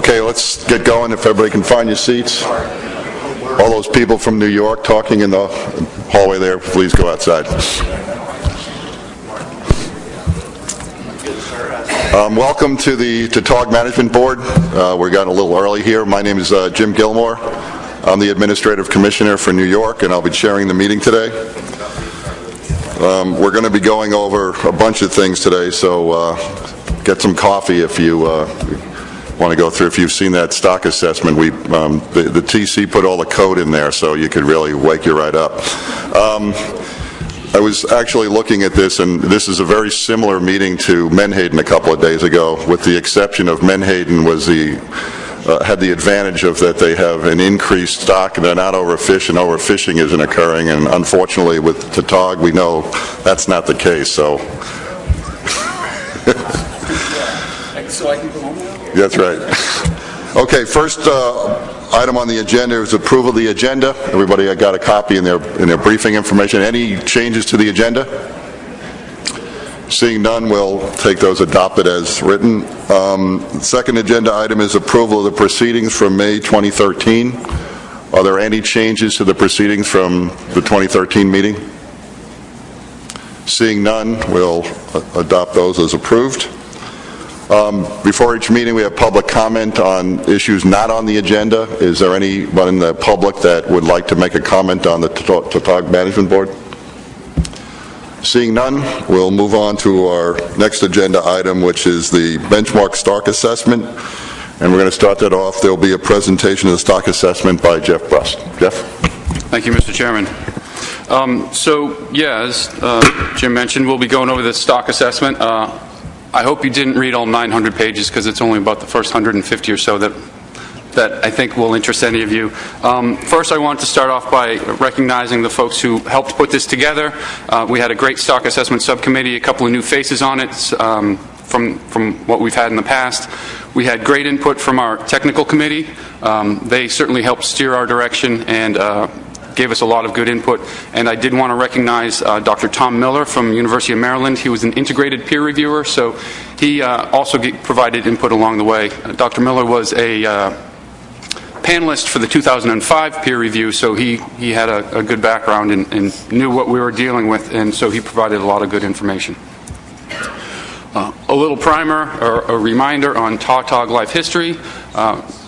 Okay, let's get going. If everybody can find your seats. All those people from New York talking in the hallway there, please go outside. Welcome to the Tautog Management Board. We're getting a little early here. My name is Jim Gilmore. I'm the Administrative Commissioner for New York, and I'll be chairing the meeting today. We're going to be going over a bunch of things today, so get some coffee if you want to go through. If you've seen that stock assessment, the TC put all the code in there, so you could really wake you right up. I was actually looking at this, and this is a very similar meeting to Menhaden a couple of days ago, with the exception of Menhaden had the advantage of that they have an increased stock and they're not overfished, and overfishing isn't occurring, and unfortunately with Tautog we know that's not the case. So I can go home now? That's right. Okay, first item on the agenda is approval of the agenda. Everybody got a copy in their briefing information. Any changes to the agenda? Seeing none, we'll take those adopted as written. Second agenda item is approval of the proceedings from May 2013. Are there any changes to the proceedings from the 2013 meeting? Seeing none, we'll adopt those as approved. Before each meeting, we have public comment on issues not on the agenda. Is there anyone in the public that would like to make a comment on the Tautog Management Board? Seeing none, we'll move on to our next agenda item, which is the benchmark stock assessment. And we're going to start that off. There will be a presentation of the stock assessment by Jeff Brust. Jeff? Thank you, Mr. Chairman. As Jim mentioned, we'll be going over the stock assessment. I hope you didn't read all 900 pages, because it's only about the first 150 or so that I think will interest any of you. First, I want to start off by recognizing the folks who helped put this together. We had a great stock assessment subcommittee, a couple of new faces on it from what we've had in the past. We had great input from our technical committee. They certainly helped steer our direction and gave us a lot of good input. And I did want to recognize Dr. Tom Miller from University of Maryland. He was an integrated peer reviewer, so he also provided input along the way. Dr. Miller was a panelist for the 2005 peer review, so he had a good background and knew what we were dealing with, and so he provided a lot of good information. A little primer or a reminder on Tautog life history.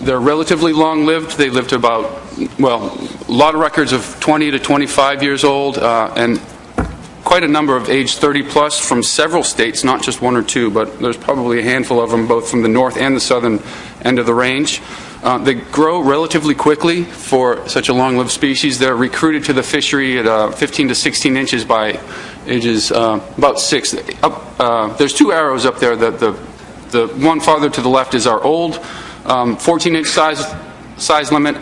They're relatively long-lived. They lived about, a lot of records of 20 to 25 years old, and quite a number of age 30-plus from several states, not just one or two, but there's probably a handful of them, both from the north and the southern end of the range. They grow relatively quickly for such a long-lived species. They're recruited to the fishery at 15 to 16 inches by ages about 6. There's two arrows up there. The one farther to the left is our old 14-inch size limit.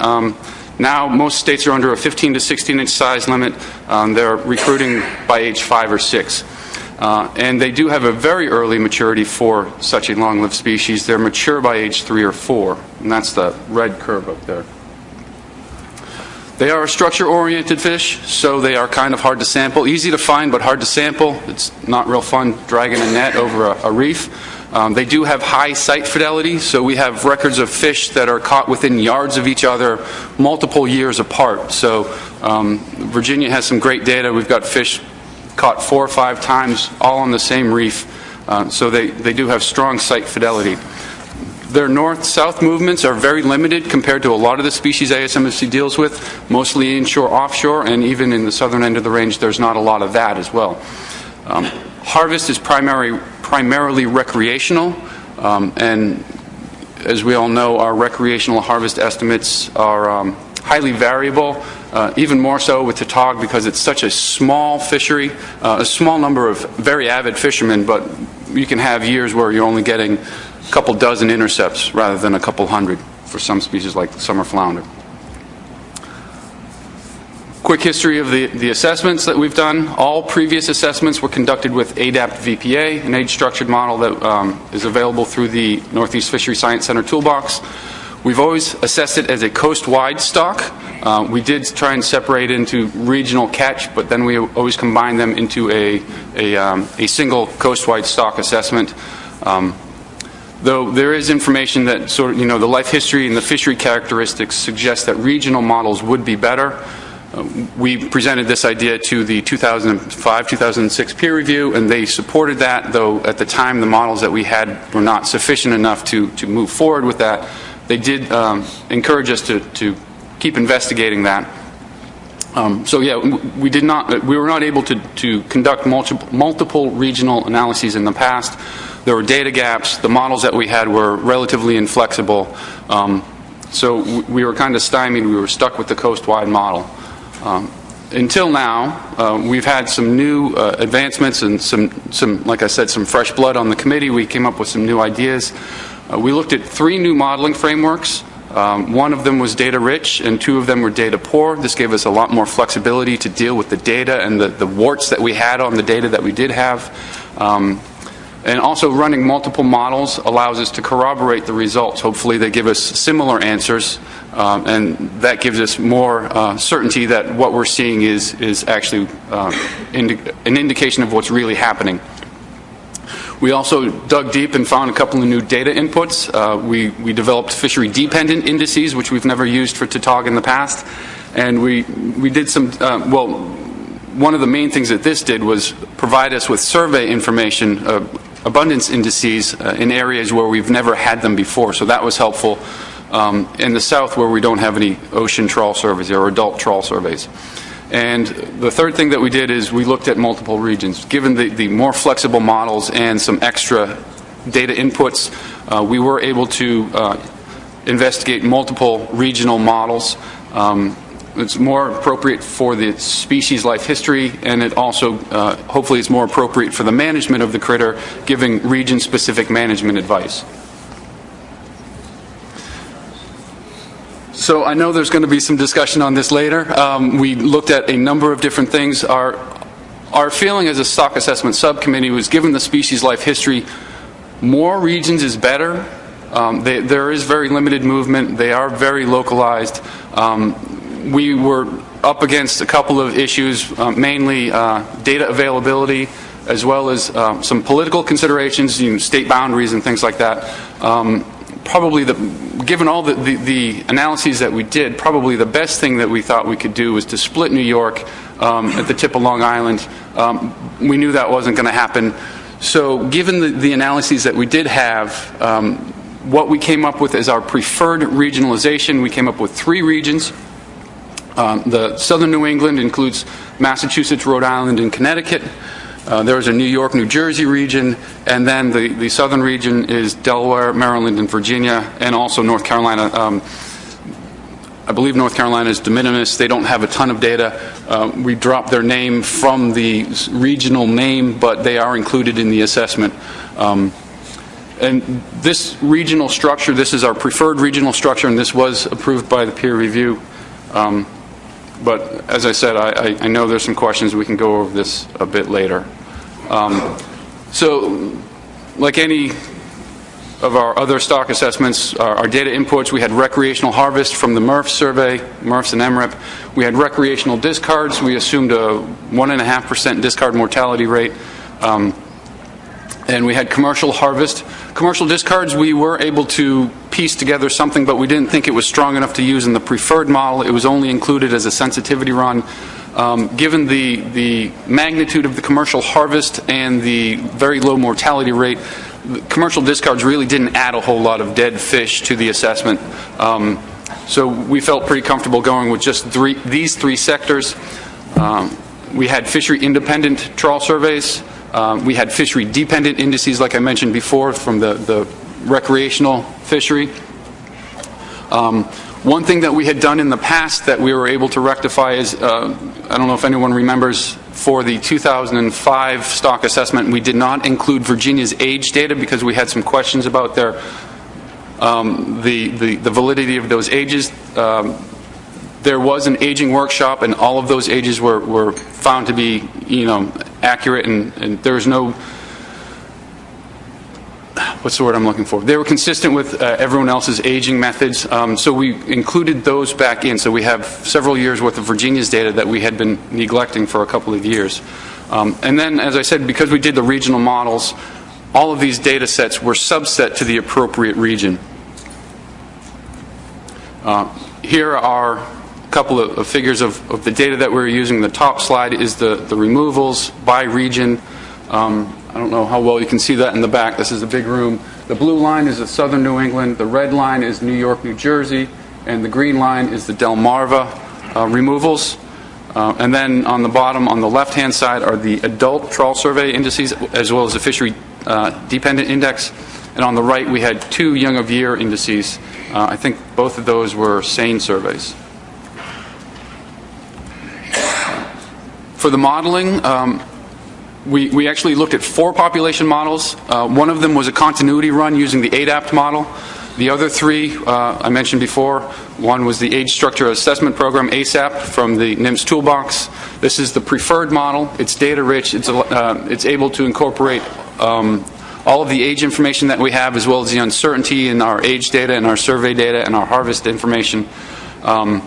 Now most states are under a 15 to 16-inch size limit. They're recruiting by age 5 or 6. And they do have a very early maturity for such a long-lived species. They're mature by age 3 or 4, and that's the red curve up there. They are a structure-oriented fish, so they are kind of hard to sample. Easy to find, but hard to sample. It's not real fun dragging a net over a reef. They do have high sight fidelity, so we have records of fish that are caught within yards of each other, multiple years apart. So Virginia has some great data. We've got fish caught 4 or 5 times, all on the same reef. So they do have strong sight fidelity. Their north-south movements are very limited compared to a lot of the species ASMFC deals with, mostly inshore, offshore, and even in the southern end of the range, there's not a lot of that as well. Harvest is primarily recreational, and as we all know, our recreational harvest estimates are highly variable, even more so with Tautog because it's such a small fishery, a small number of very avid fishermen, but you can have years where you're only getting a couple dozen intercepts rather than a couple hundred for some species like summer flounder. Quick history of the assessments that we've done. All previous assessments were conducted with ADAPT VPA, an age-structured model that is available through the Northeast Fishery Science Center toolbox. We've always assessed it as a coast-wide stock. We did try and separate into regional catch, but then we always combine them into a single coast-wide stock assessment. though there is information that sort of, the life history and the fishery characteristics suggest that regional models would be better. We presented this idea to the 2005-2006 peer review, and they supported that, though at the time the models that we had were not sufficient enough to move forward with that. They did encourage us to keep investigating that. So yeah, we were not able to conduct multiple regional analyses in the past. There were data gaps. The models that we had were relatively inflexible. So we were kind of stymied. We were stuck with the coast-wide model. Until now, we've had some new advancements and some, like I said, some fresh blood on the committee. We came up with some new ideas. We looked at 3 new modeling frameworks. One of them was data rich and 2 of them were data poor. This gave us a lot more flexibility to deal with the data and the warts that we had on the data that we did have. And also running multiple models allows us to corroborate the results. Hopefully they give us similar answers, and that gives us more certainty that what we're seeing is actually an indication of what's really happening. We also dug deep and found a couple of new data inputs. We developed fishery-dependent indices, which we've never used for Tautog in the past. And we did some, one of the main things that this did was provide us with survey information, abundance indices in areas where we've never had them before. So that was helpful in the south where we don't have any ocean trawl surveys or adult trawl surveys. And the third thing that we did is we looked at multiple regions. Given the more flexible models and some extra data inputs, we were able to investigate multiple regional models. It's more appropriate for the species life history, and it also hopefully is more appropriate for the management of the critter, giving region-specific management advice. So I know there's going to be some discussion on this later. We looked at a number of different things. Our feeling as a stock assessment subcommittee was, given the species life history, more regions is better. There is very limited movement. They are very localized. We were up against a couple of issues, mainly data availability, as well as some political considerations, state boundaries and things like that. Probably, given all the analyses that we did, probably the best thing that we thought we could do was to split New York at the tip of Long Island. We knew that wasn't going to happen. So given the analyses that we did have, what we came up with as our preferred regionalization, we came up with 3 regions. The southern New England includes Massachusetts, Rhode Island, and Connecticut. There's a New York, New Jersey region, and then the southern region is Delaware, Maryland, and Virginia, and also North Carolina. I believe North Carolina is de minimis. They don't have a ton of data. We dropped their name from the regional name, but they are included in the assessment. And this regional structure, this is our preferred regional structure, and this was approved by the peer review. But as I said, I know there's some questions. We can go over this a bit later. So, like any of our other stock assessments, our data inputs, we had recreational harvest from the MRF survey, MRFs and MREP. We had recreational discards. We assumed a 1.5% discard mortality rate. And we had commercial harvest. Commercial discards, we were able to piece together something, but we didn't think it was strong enough to use in the preferred model. It was only included as a sensitivity run. Given the magnitude of the commercial harvest and the very low mortality rate, the commercial discards really didn't add a whole lot of dead fish to the assessment. So we felt pretty comfortable going with just these 3 sectors. We had fishery-independent trawl surveys. We had fishery-dependent indices, like I mentioned before, from the recreational fishery. One thing that we had done in the past that we were able to rectify is, I don't know if anyone remembers, for the 2005 stock assessment, we did not include Virginia's age data because we had some questions about the validity of those ages. There was an aging workshop, and all of those ages were found to be, accurate, and there's no, what's the word I'm looking for? They were consistent with everyone else's aging methods, so we included those back in. So we have several years worth of Virginia's data that we had been neglecting for a couple of years. And then, as I said, because we did the regional models, all of these data sets were subset to the appropriate region. Here are a couple of figures of the data that we're using. The top slide is the removals by region. I don't know how well you can see that in the back. This is a big room. The blue line is the southern New England. The red line is New York, New Jersey. And the green line is the Delmarva removals. And then on the bottom, on the left-hand side, are the adult trawl survey indices, as well as the fishery dependent index. And on the right, we had 2 young of year indices. I think both of those were seine surveys. For the modeling, we actually looked at 4 population models. One of them was a continuity run using the ADAPT model. The other 3 I mentioned before. One was the Age Structure Assessment Program, ASAP, from the NIMS Toolbox. This is the preferred model. It's data rich. It's able to incorporate all of the age information that we have, as well as the uncertainty in our age data and our survey data and our harvest information. On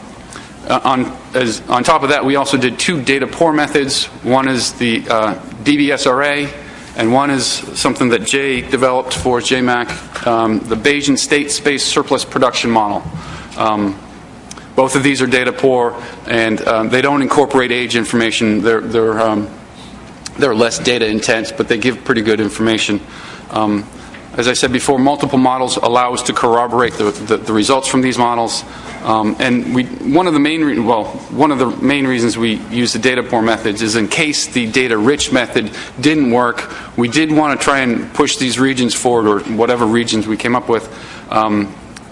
top of that, we also did 2 data poor methods. One is the DBSRA, and one is something that Jay developed for JMAC, the Bayesian State Space Surplus Production Model. Both of these are data poor, and they don't incorporate age information. They're less data intense, but they give pretty good information. As I said before, multiple models allow us to corroborate the results from these models. And one of the main reasons we use the data poor methods is in case the data rich method didn't work, we did want to try and push these regions forward, or whatever regions we came up with.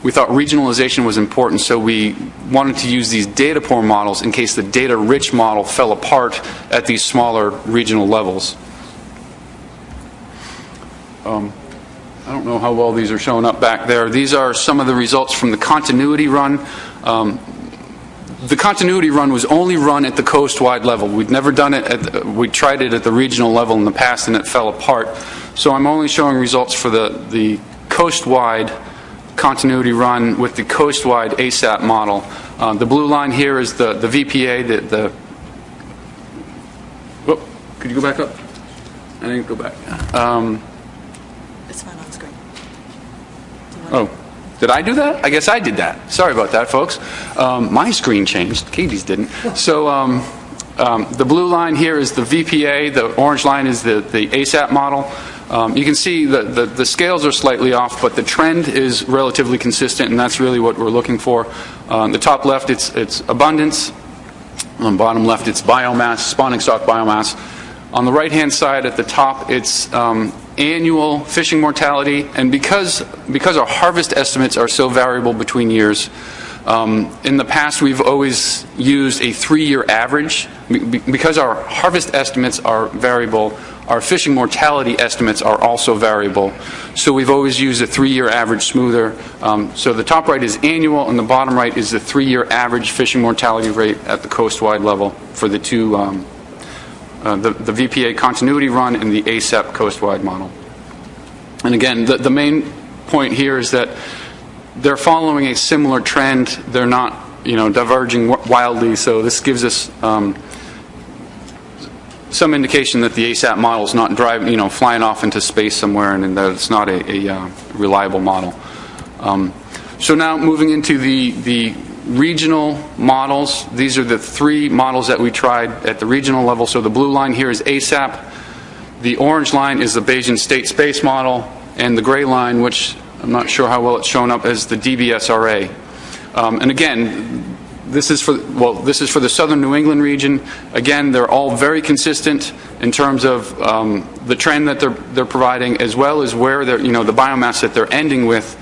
We thought regionalization was important, so we wanted to use these data poor models in case the data rich model fell apart at these smaller regional levels. I don't know how well these are showing up back there. These are some of the results from the continuity run. The continuity run was only run at the coast-wide level. We'd never done it we tried it at the regional level in the past, and it fell apart. So I'm only showing results for the coast-wide continuity run with the coast-wide ASAP model. The blue line here is the VPA. Whoop, could you go back up? I didn't go back. It's fine on screen. Oh, did I do that? I guess I did that. Sorry about that, folks. My screen changed. Katie's didn't. So the blue line here is the VPA. The orange line is the ASAP model. You can see the scales are slightly off, but the trend is relatively consistent, and that's really what we're looking for. On the top left, it's abundance. On the bottom left, it's biomass, spawning stock biomass. On the right-hand side at the top, it's annual fishing mortality. And because our harvest estimates are so variable between years, in the past we've always used a 3-year average. Because our harvest estimates are variable, our fishing mortality estimates are also variable. So we've always used a 3-year average smoother. So the top right is annual, and the bottom right is the 3-year average fishing mortality rate at the coast-wide level for the two, the VPA continuity run and the ASAP coast-wide model. And again, the main point here is that they're following a similar trend. They're not, diverging wildly. So this gives us some indication that the ASAP model is not driving, flying off into space somewhere, and that it's not a reliable model. So now moving into the regional models. These are the 3 models that we tried at the regional level. So the blue line here is ASAP. The orange line is the Bayesian State Space Model, and the gray line, which I'm not sure how well it's shown up, as the DBSRA. And again, this is for the southern New England region. Again, they're all very consistent in terms of the trend that they're providing, as well as where they're, the biomass that they're ending with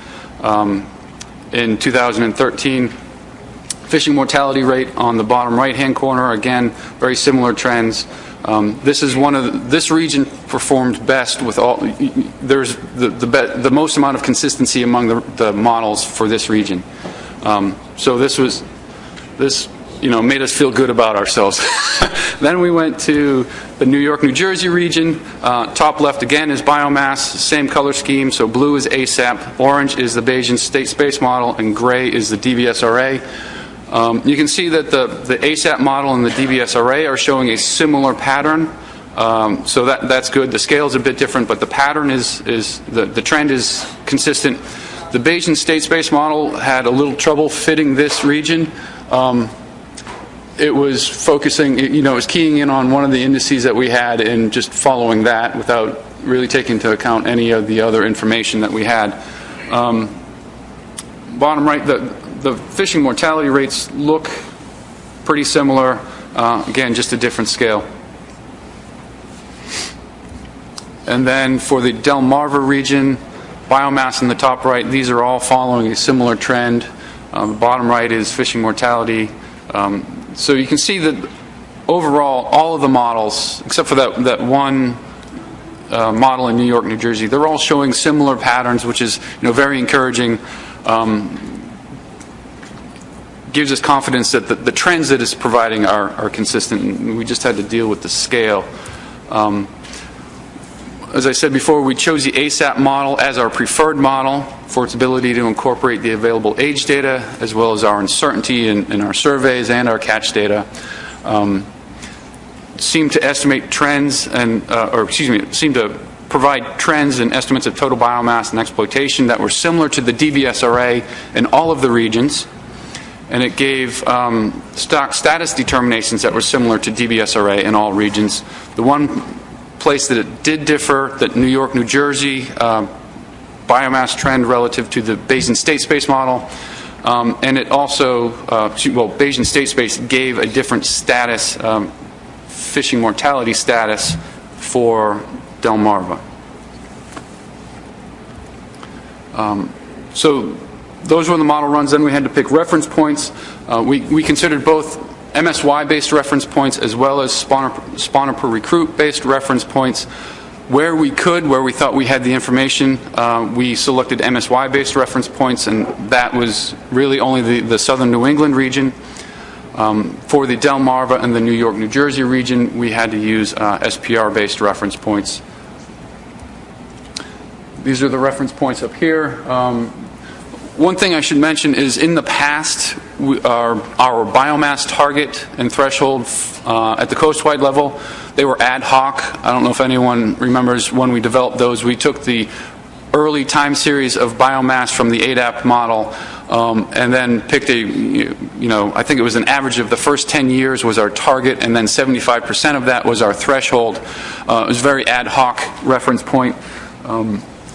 in 2013. Fishing mortality rate on the bottom right-hand corner. Again, very similar trends. This region performed best with all. There's the most amount of consistency among the models for this region. So this made us feel good about ourselves. Then we went to the New York, New Jersey region. Top left again is biomass, same color scheme. So blue is ASAP, orange is the Bayesian State Space Model, and gray is the DBSRA. You can see that the ASAP model and the DBSRA are showing a similar pattern. So that's good. The scale is a bit different, but the pattern the trend is consistent. The Bayesian state space model had a little trouble fitting this region. It was focusing, it was keying in on one of the indices that we had and just following that without really taking into account any of the other information that we had. Bottom right, the fishing mortality rates look pretty similar. Again, just a different scale. And then for the Delmarva region, biomass in the top right, these are all following a similar trend. The bottom right is fishing mortality. So you can see that overall, all of the models, except for that one model in New York, New Jersey, they're all showing similar patterns, which is very encouraging. Gives us confidence that the trends that it's providing are consistent, and we just had to deal with the scale. As I said before, we chose the ASAP model as our preferred model for its ability to incorporate the available age data, as well as our uncertainty in our surveys and our catch data. Seemed to estimate trends seemed to provide trends and estimates of total biomass and exploitation that were similar to the DBS array in all of the regions. And it gave stock status determinations that were similar to DBS array in all regions. The one place that it did differ, that New York, New Jersey biomass trend relative to the Bayesian state space model, and it also, Bayesian state space gave a different status, fishing mortality status for Delmarva. So those were the model runs. Then we had to pick reference points. We considered both MSY-based reference points as well as spawner per recruit-based reference points. Where we thought we had the information, we selected MSY-based reference points, and that was really only the southern New England region. For the Delmarva and the New York, New Jersey region, we had to use SPR-based reference points. These are the reference points up here. One thing I should mention is in the past, our biomass target and threshold at the coastwide level, they were ad hoc. I don't know if anyone remembers when we developed those. We took the early time series of biomass from the ADAP model and then picked I think it was an average of the first 10 years was our target, and then 75% of that was our threshold. It was a very ad hoc reference point.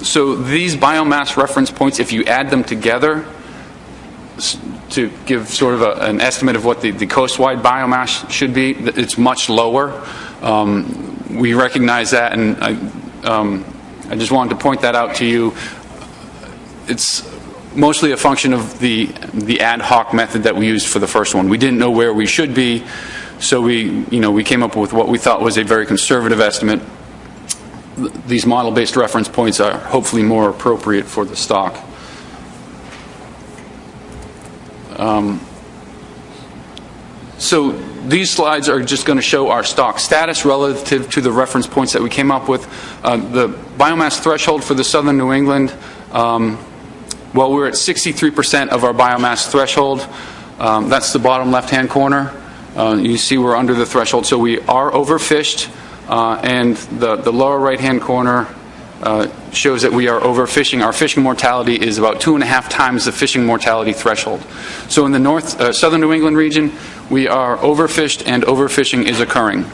So these biomass reference points, if you add them together to give sort of an estimate of what the coastwide biomass should be, it's much lower. We recognize that, and I just wanted to point that out to you. It's mostly a function of the ad hoc method that we used for the first one. We didn't know where we should be, so we came up with what we thought was a very conservative estimate. These model-based reference points are hopefully more appropriate for the stock. So these slides are just going to show our stock status relative to the reference points that we came up with. The biomass threshold for the southern New England, we're at 63% of our biomass threshold. That's the bottom left-hand corner. You see we're under the threshold, so we are overfished. And the lower right-hand corner shows that we are overfishing. Our fishing mortality is about 2.5 times the fishing mortality threshold. So in the southern New England region, we are overfished, and overfishing is occurring.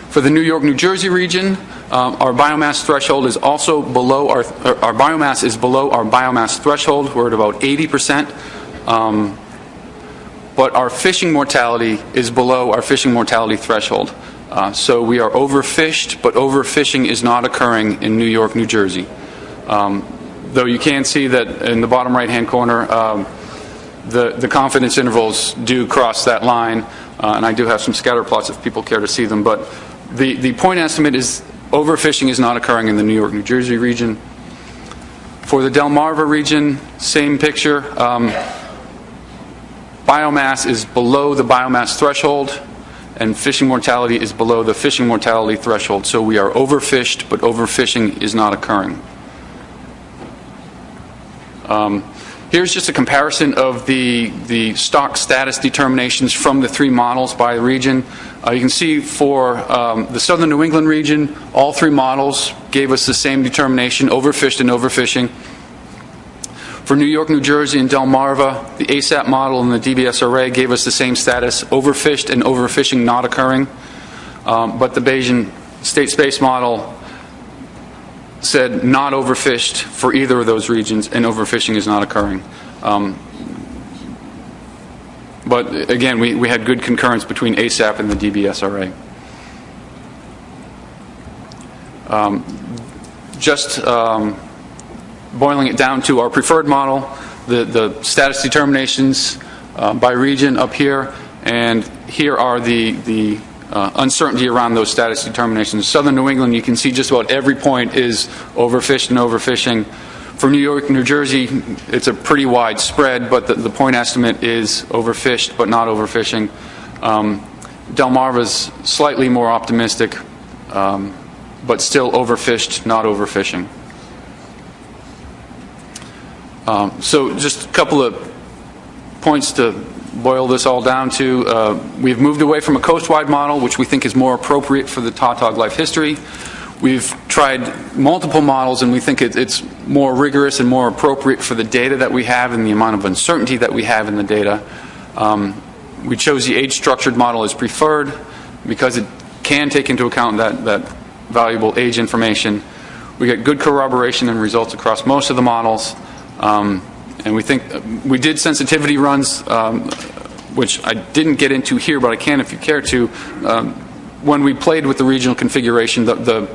For the New York, New Jersey region, our biomass threshold is also below our biomass is below our biomass threshold. We're at about 80%. But our fishing mortality is below our fishing mortality threshold. So we are overfished, but overfishing is not occurring in New York, New Jersey. Though you can see that in the bottom right-hand corner, the confidence intervals do cross that line, and I do have some scatter plots if people care to see them. But the point estimate is overfishing is not occurring in the New York, New Jersey region. For the Delmarva region, same picture. Biomass is below the biomass threshold, and fishing mortality is below the fishing mortality threshold. So we are overfished, but overfishing is not occurring. Here's just a comparison of the stock status determinations from the 3 models by region. You can see for the southern New England region, all 3 models gave us the same determination, overfished and overfishing. For New York, New Jersey, and Delmarva, the ASAP model and the DBSRA gave us the same status, overfished and overfishing not occurring. But the Bayesian state space model said not overfished for either of those regions, and overfishing is not occurring. But again, we had good concurrence between ASAP and the DBSRA. Boiling it down to our preferred model, the status determinations by region up here, and here are the uncertainty around those status determinations. Southern New England, you can see just about every point is overfished and overfishing. For New York, New Jersey, it's a pretty wide spread, but the point estimate is overfished but not overfishing. Delmarva's slightly more optimistic, but still overfished, not overfishing. So just a couple of points to boil this all down to. We've moved away from a coast-wide model, which we think is more appropriate for the Tautog life history. We've tried multiple models, and we think it's more rigorous and more appropriate for the data that we have and the amount of uncertainty that we have in the data. We chose the age-structured model as preferred because it can take into account that valuable age information. We get good corroboration and results across most of the models. And we think we did sensitivity runs, which I didn't get into here, but I can if you care to. When we played with the regional configuration, the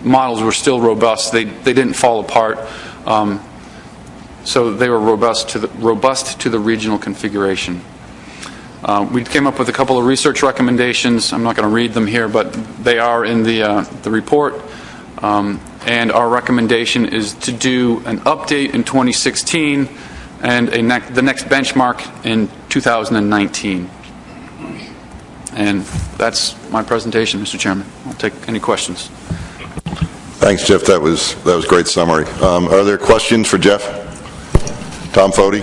models were still robust. They didn't fall apart, so they were robust to the regional configuration. We came up with a couple of research recommendations. I'm not going to read them here, but they are in the report. And our recommendation is to do an update in 2016 and the next benchmark in 2019. And that's my presentation, Mr. Chairman. I'll take any questions. Thanks, Jeff. That was a great summary. Are there questions for Jeff? Tom Foti?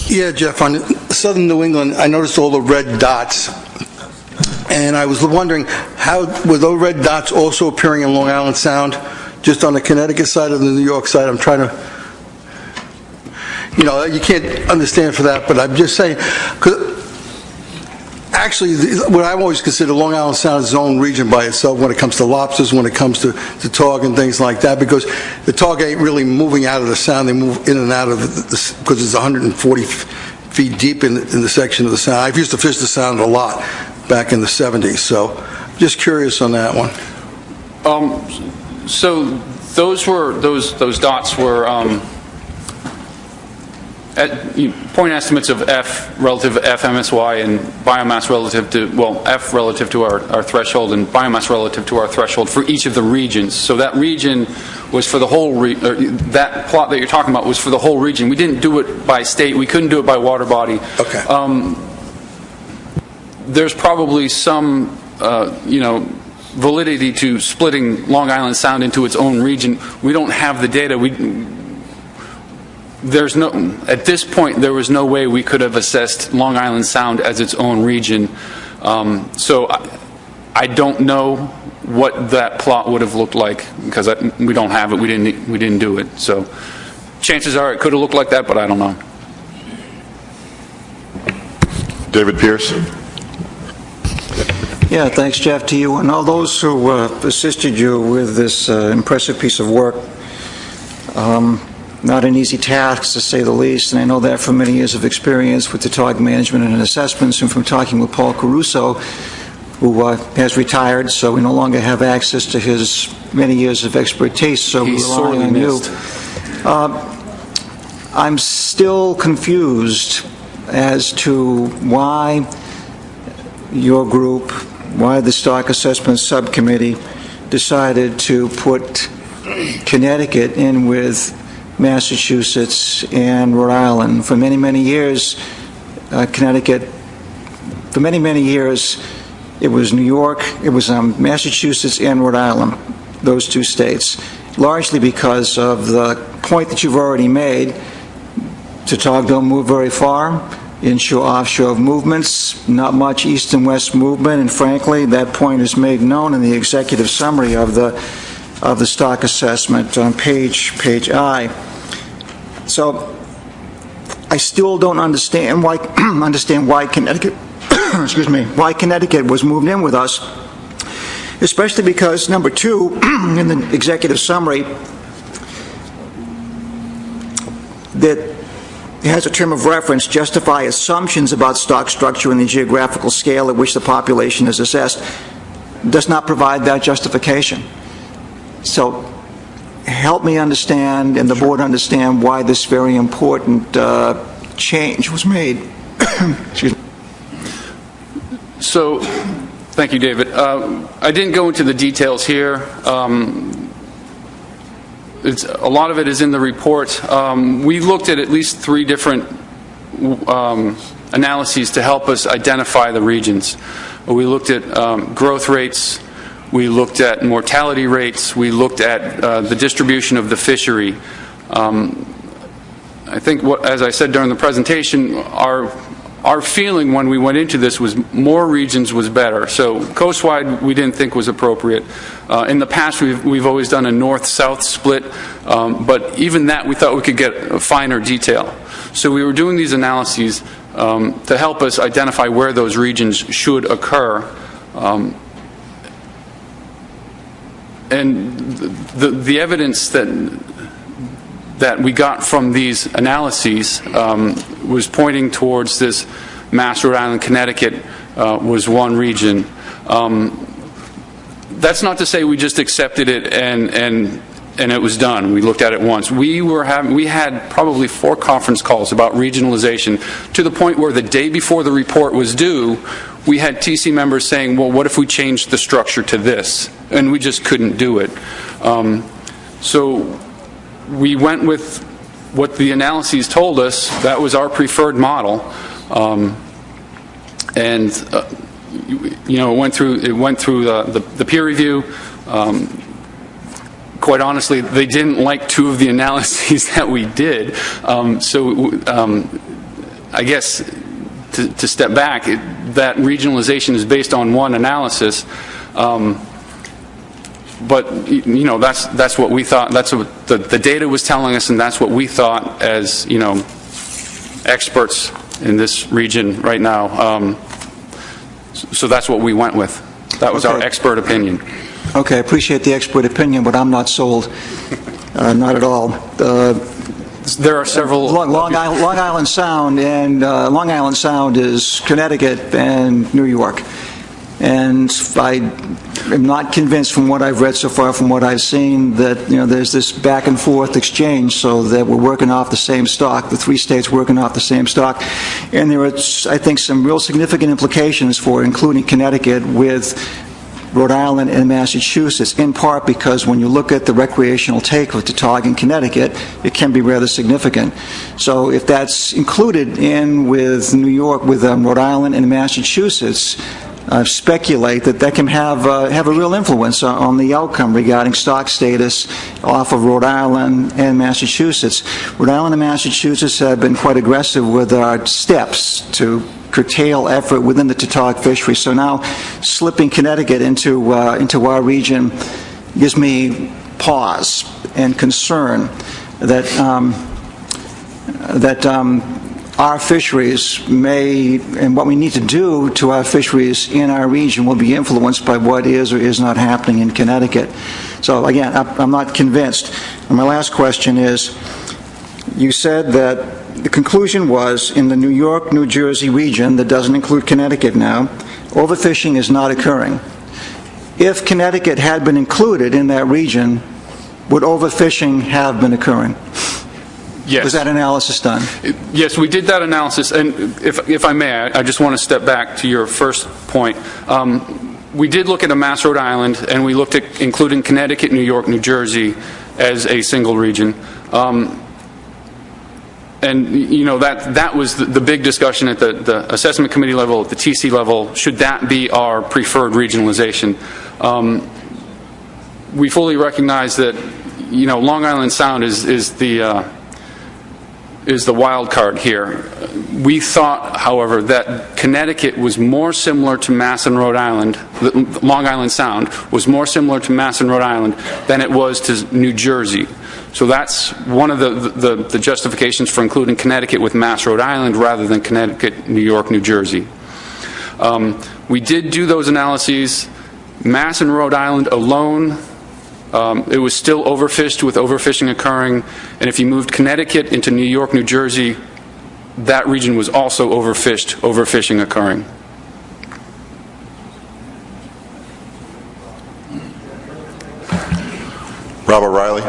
Yeah, Jeff, on southern New England, I noticed all the red dots. And I was wondering, how were those red dots also appearing in Long Island Sound, just on the Connecticut side or the New York side? I'm trying to, you can't understand for that, but I'm just saying, because actually, what I've always considered Long Island Sound is its own region by itself when it comes to lobsters, when it comes to Tautog and things like that, because the Tautog ain't really moving out of the Sound. They move in and out of the, because it's 140 feet deep in the section of the Sound. I've used to fish the Sound a lot back in the 70s, so just curious on that one. So those dots were point estimates of F relative to F MSY and biomass relative to, F relative to our threshold and biomass relative to our threshold for each of the regions. So that region was for the whole, that plot that you're talking about was for the whole region. We didn't do it by state. We couldn't do it by water body. Okay. There's probably some, validity to splitting Long Island Sound into its own region. We don't have the data. At this point, there was no way we could have assessed Long Island Sound as its own region. So I don't know what that plot would have looked like because we don't have it. We didn't do it. So chances are it could have looked like that, but I don't know. David Pierce? Yeah, thanks, Jeff, to you and all those who assisted you with this impressive piece of work. Not an easy task, to say the least, and I know that from many years of experience with the Tautog management and assessments, and from talking with Paul Caruso, who has retired, so we no longer have access to his many years of expertise, so we're relying on you. I'm still confused as to why your group, why the Stock Assessment Subcommittee decided to put Connecticut in with Massachusetts and Rhode Island. For many, many years, Connecticut, for many, many years, it was New York, it was Massachusetts and Rhode Island, those two states. largely because of the point that you've already made. Tautog don't move very far. Inshore-offshore movements, not much east and west movement, and frankly, that point is made known in the executive summary of the stock assessment on page I. So I still don't understand why Connecticut excuse me, why Connecticut was moved in with us, especially because number 2 in the executive summary that it has a term of reference, justify assumptions about stock structure and the geographical scale at which the population is assessed, does not provide that justification. So help me understand, and the board understand, why this very important change was made. Excuse me. So, thank you, David. I didn't go into the details here. A lot of it is in the report. We looked at least 3 different analyses to help us identify the regions. We looked at growth rates, we looked at mortality rates, we looked at the distribution of the fishery. I think, as I said during the presentation, our feeling when we went into this was more regions was better. So coastwide we didn't think was appropriate. In the past we've always done a north-south split, but even that we thought we could get a finer detail. So we were doing these analyses to help us identify where those regions should occur. And the evidence that we got from these analyses was pointing towards this Mass, Rhode Island, Connecticut was one region. That's not to say we just accepted it and it was done. We looked at it once. We had probably 4 conference calls about regionalization, to the point where the day before the report was due, we had TC members saying, well, what if we changed the structure to this? And we just couldn't do it. So we went with what the analyses told us. That was our preferred model, and it went through the peer review. Quite honestly, they didn't like 2 of the analyses that we did. I guess to step back, that regionalization is based on one analysis. But that's what we thought. That's what the data was telling us, and that's what we thought as experts in this region right now. So that's what we went with. That was our expert opinion. Okay, I appreciate the expert opinion, but I'm not sold. Not at all. There are several. Long Island Sound, and Long Island Sound is Connecticut and New York. And I am not convinced, from what I've read so far, from what I've seen, that there's this back and forth exchange, so that we're working off the same stock, the 3 states working off the same stock. And there are, I think, some real significant implications for including Connecticut with Rhode Island and Massachusetts, in part because when you look at the recreational take of Tautog in Connecticut, it can be rather significant. So if that's included in with New York, with Rhode Island and Massachusetts, speculate that can have a real influence on the outcome regarding stock status off of Rhode Island and Massachusetts. Rhode Island and Massachusetts have been quite aggressive with our steps to curtail effort within the Tautog fishery. So now slipping Connecticut into our region gives me pause and concern that our fisheries may, and what we need to do to our fisheries in our region will be influenced by what is or is not happening in Connecticut. So again, I'm not convinced. And my last question is, you said that the conclusion was in the New York, New Jersey region, that doesn't include Connecticut now, overfishing is not occurring. If Connecticut had been included in that region, would overfishing have been occurring? Yes. Was that analysis done? Yes, we did that analysis, and if I may, I just want to step back to your first point. We did look at a Mass, Rhode Island, and we looked at including Connecticut, New York, New Jersey as a single region. And that was the big discussion at the assessment committee level, at the TC level. Should that be our preferred regionalization? We fully recognize that Long Island Sound is the wild card here. We thought, however, that Connecticut was more similar to Mass and Rhode Island, Long Island Sound was more similar to Mass and Rhode Island than it was to New Jersey. So that's one of the justifications for including Connecticut with Mass, Rhode Island, rather than Connecticut, New York, New Jersey. We did do those analyses. Mass and Rhode Island alone, it was still overfished, with overfishing occurring. And if you moved Connecticut into New York, New Jersey, that region was also overfished, overfishing occurring. Rob O'Reilly.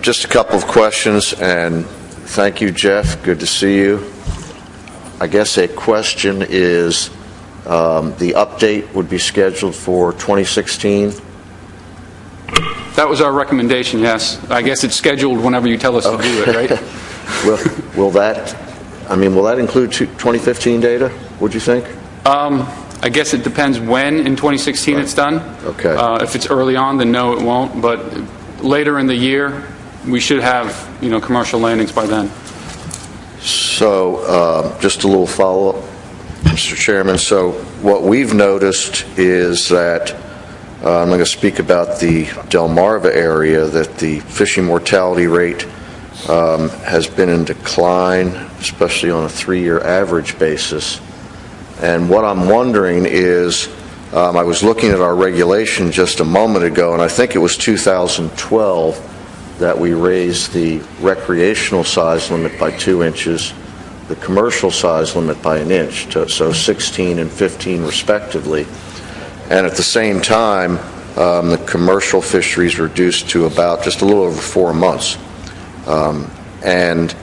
Just a couple of questions, and thank you, Jeff. Good to see you. I guess a question is, the update would be scheduled for 2016? That was our recommendation, yes. I guess it's scheduled whenever you tell us to do it, right? Will that include 2015 data, would you think? I guess it depends when in 2016 it's done. Okay. If it's early on, then no, it won't. But later in the year, we should have, commercial landings by then. So, just a little follow-up, Mr. Chairman. So, what we've noticed is that, I'm going to speak about the Delmarva area, that the fishing mortality rate has been in decline, especially on a 3-year average basis. And what I'm wondering is, I was looking at our regulation just a moment ago, and I think it was 2012 that we raised the recreational size limit by 2 inches, the commercial size limit by 1 inch, so 16 and 15 respectively. And at the same time, the commercial fisheries reduced to about just a little over 4 months. And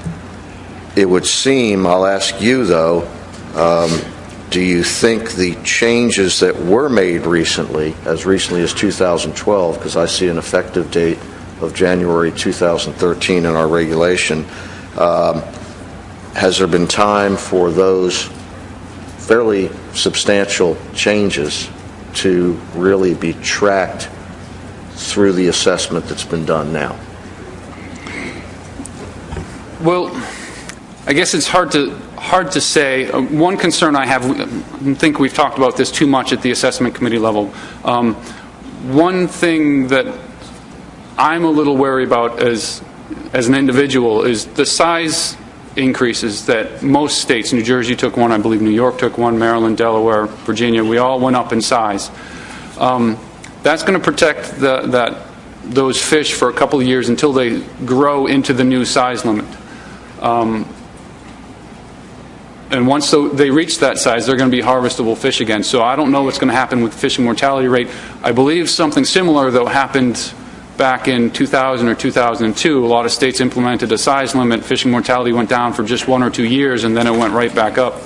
it would seem, I'll ask you though, do you think the changes that were made recently as 2012, because I see an effective date of January 2013 in our regulation, has there been time for those fairly substantial changes to really be tracked through the assessment that's been done now? Well, I guess it's hard to say. One concern I have, I think we've talked about this too much at the assessment committee level. One thing that I'm a little wary about as an individual is the size increases that most states, New Jersey took one, I believe New York took one, Maryland, Delaware, Virginia, we all went up in size. That's going to protect those fish for a couple of years until they grow into the new size limit. And once they reach that size, they're going to be harvestable fish again. So I don't know what's going to happen with the fishing mortality rate. I believe something similar, though, happened back in 2000 or 2002. A lot of states implemented a size limit. Fishing mortality went down for just 1 or 2 years, and then it went right back up.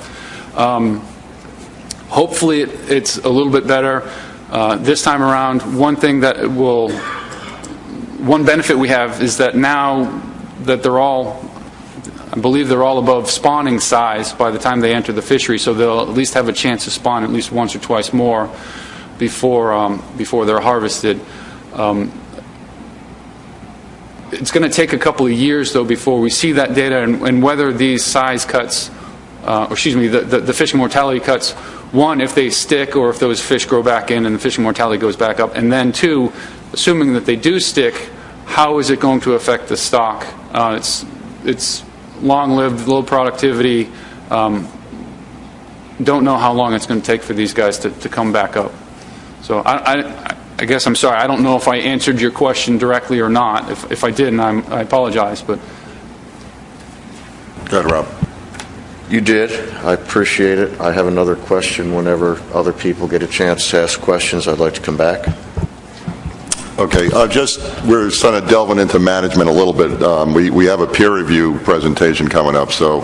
Hopefully it's a little bit better this time around. One benefit we have is that now that I believe they're all above spawning size by the time they enter the fishery, so they'll at least have a chance to spawn at least once or twice more before they're harvested. It's going to take a couple of years, though, before we see that data and whether these size cuts, the fishing mortality cuts, one, if they stick or if those fish grow back in and the fishing mortality goes back up, and then two, assuming that they do stick, how is it going to affect the stock? It's long-lived, low productivity. Don't know how long it's going to take for these guys to come back up. So I guess I'm sorry. I don't know if I answered your question directly or not. If I didn't, I apologize. But Go ahead, Rob. You did. I appreciate it. I have another question. Whenever other people get a chance to ask questions, I'd like to come back. Okay, we're sort of delving into management a little bit. We have a peer review presentation coming up, so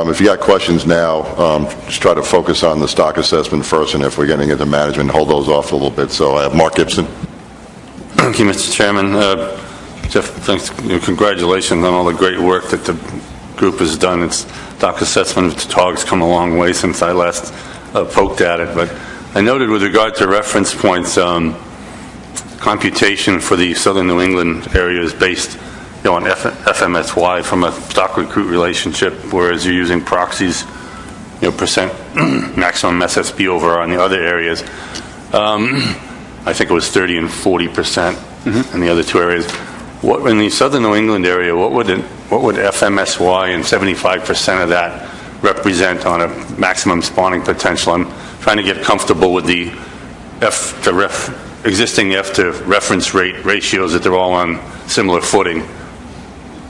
if you got questions now, just try to focus on the stock assessment first, and if we're getting into management, hold those off a little bit. So I have Mark Gibson. Thank you, Mr. Chairman. Jeff, thanks, congratulations on all the great work that the group has done. Its stock assessment of Tautog's come a long way since I last poked at it, but I noted with regard to reference points, computation for the southern New England area is based, on FMSY from a stock recruit relationship, whereas you're using proxies, percent maximum SSB over R in the other areas. I think it was 30 and 40% in the other two areas. What in the southern New England area? What would FMSY and 75% of that represent on a maximum spawning potential? I'm trying to get comfortable with the existing F to reference rate ratios, that they're all on similar footing.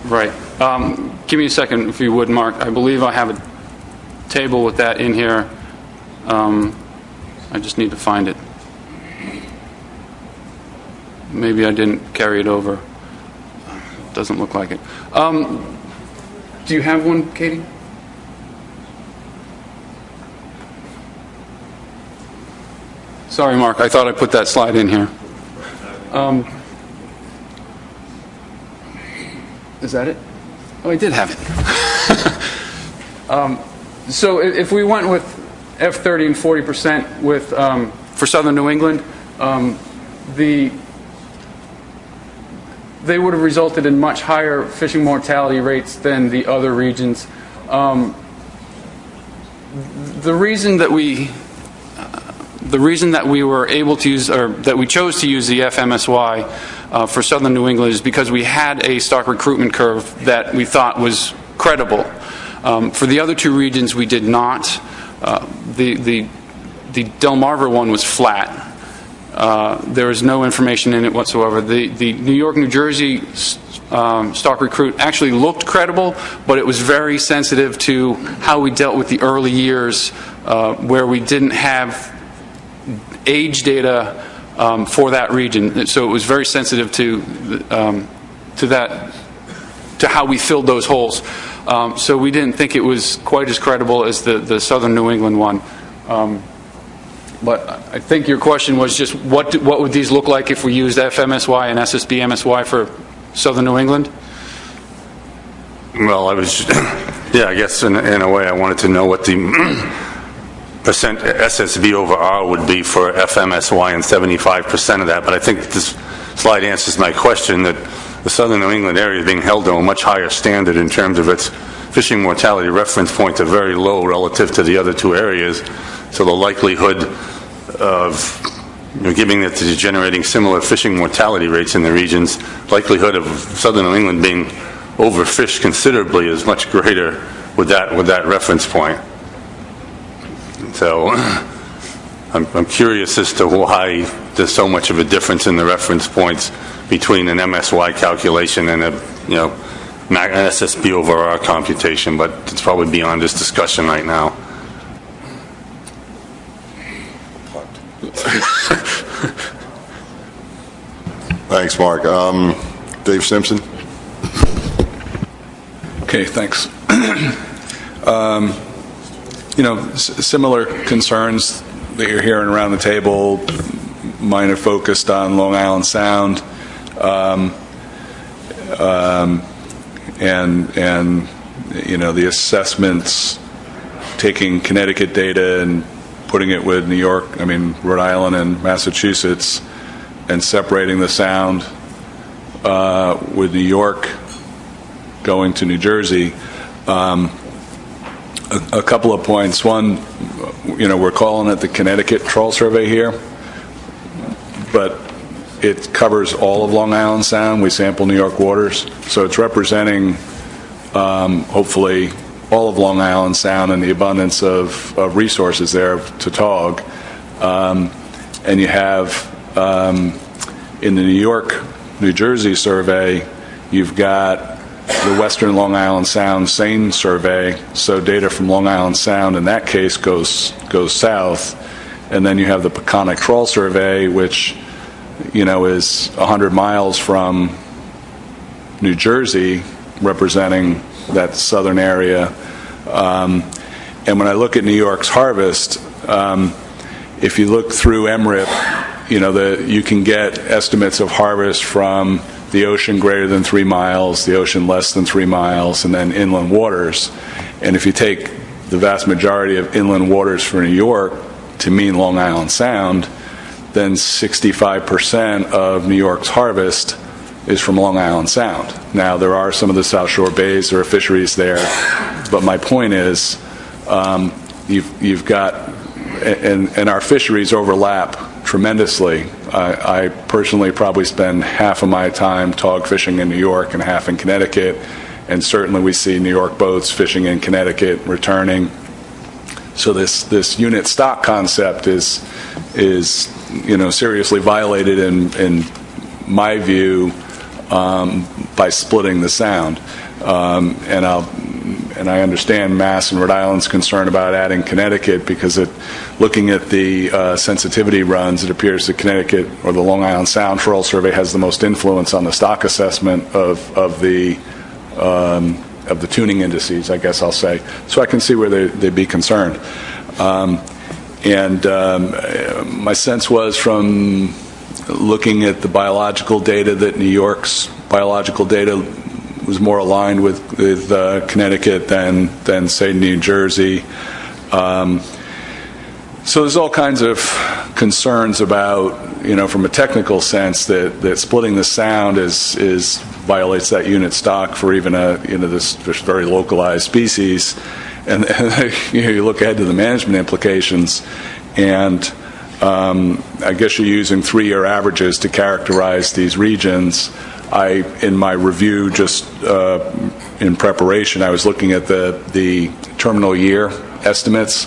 Right. Give me a second, if you would, Mark. I believe I have a table with that in here. I just need to find it. Maybe I didn't carry it over. Doesn't look like it. Do you have one, Katie? Sorry, Mark. I thought I put that slide in here. Is that it? Oh, I did have it. So if we went with F30 and 40% with for southern New England, they would have resulted in much higher fishing mortality rates than the other regions. The reason that we were able to use, or that we chose to use the FMSY for southern New England, is because we had a stock recruitment curve that we thought was credible. For the other two regions, we did not. The Delmarva one was flat. There was no information in it whatsoever. The New York, New Jersey stock recruit actually looked credible, but it was very sensitive to how we dealt with the early years, where we didn't have age data for that region. So it was very sensitive to how we filled those holes. So we didn't think it was quite as credible as the southern New England one. But I think your question was just what would these look like if we used FMSY and SSB MSY for southern New England? Well, I guess in a way I wanted to know what the percent SSB over R would be for FMSY and 75% of that. But I think this slide answers my question, that the southern New England area is being held to a much higher standard in terms of its fishing mortality reference points are very low relative to the other two areas. So the likelihood of given that it's generating similar fishing mortality rates in the regions, likelihood of southern New England being overfished considerably is much greater with that reference point. So I'm curious as to why there's so much of a difference in the reference points between an MSY calculation and an SSB over R computation, but it's probably beyond this discussion right now. Thanks, Mark. Dave Simpson. Okay, thanks. Similar concerns that you're hearing around the table. Mine are focused on Long Island Sound, and the assessments, taking Connecticut data and putting it with Rhode Island and Massachusetts, and separating the Sound with New York going to New Jersey. A couple of points. One, we're calling it the Connecticut Trawl Survey here, but it covers all of Long Island Sound. We sample New York waters, so it's representing, hopefully, all of Long Island Sound and the abundance of resources there of Tautog. And you have, in the New York, New Jersey survey, you've got the Western Long Island Sound Seine survey, so data from Long Island Sound in that case goes south, and then you have the Peconic Trawl survey, which is 100 miles from New Jersey, representing that southern area. And when I look at New York's harvest, if you look through MRIP, you can get estimates of harvest from the ocean greater than 3 miles, the ocean less than 3 miles, and then inland waters. And if you take the vast majority of inland waters for New York to mean Long Island Sound, then 65% of New York's harvest is from Long Island Sound. Now, there are some of the South Shore bays, there are fisheries there, but my point is, you've got, and our fisheries overlap tremendously. I personally probably spend half of my time tautog fishing in New York and half in Connecticut, and certainly we see New York boats fishing in Connecticut, returning. So this unit stock concept is seriously violated in my view by splitting the Sound. And I understand Mass and Rhode Island's concern about adding Connecticut, because looking at the sensitivity runs, it appears that Connecticut or the Long Island Sound Trawl Survey has the most influence on the stock assessment of the tuning indices, I guess I'll say. So I can see where they'd be concerned. My sense was, from looking at the biological data, that New York's biological data was more aligned with Connecticut than say New Jersey. So there's all kinds of concerns about, from a technical sense, that splitting the Sound violates that unit stock for even this very localized species. And you look ahead to the management implications, and I guess you're using 3-year averages to characterize these regions. In my review, just in preparation, I was looking at the terminal year estimates,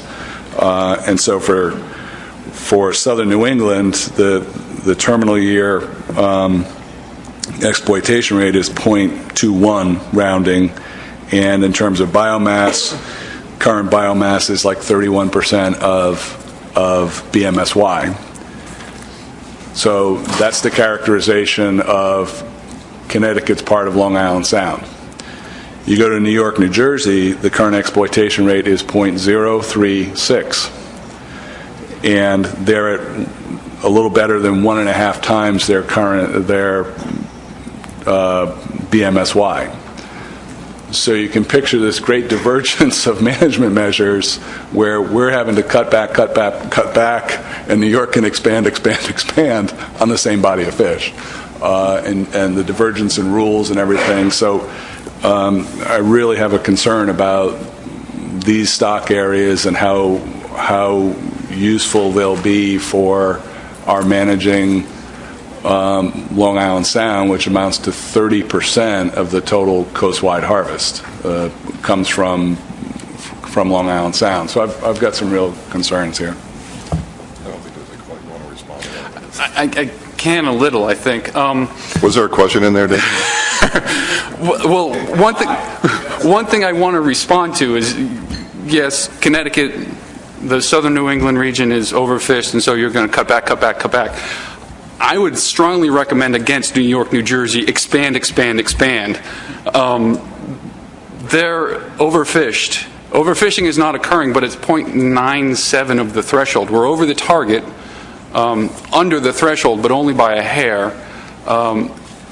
and so for southern New England, the terminal year exploitation rate is 0.21 rounding, and in terms of biomass, current biomass is like 31% of BMSY. So that's the characterization of Connecticut's part of Long Island Sound. You go to New York, New Jersey, the current exploitation rate is 0.036, and they're at a little better than 1.5 times their BMSY. So you can picture this great divergence of management measures where we're having to cut back, and New York can expand on the same body of fish. And the divergence in rules and everything. So I really have a concern about these stock areas and how useful they'll be for our managing Long Island Sound, which amounts to 30% of the total coastwide harvest comes from Long Island Sound. So I've got some real concerns here. I don't think there's a quite want to respond to that. I can a little, I think. Was there a question in there, Dave? Well, one thing I want to respond to is, yes, Connecticut, the southern New England region is overfished, and so you're going to cut back. I would strongly recommend against New York, New Jersey, expand. They're overfished. Overfishing is not occurring, but it's 0.97 of the threshold. We're over the target, under the threshold, but only by a hair,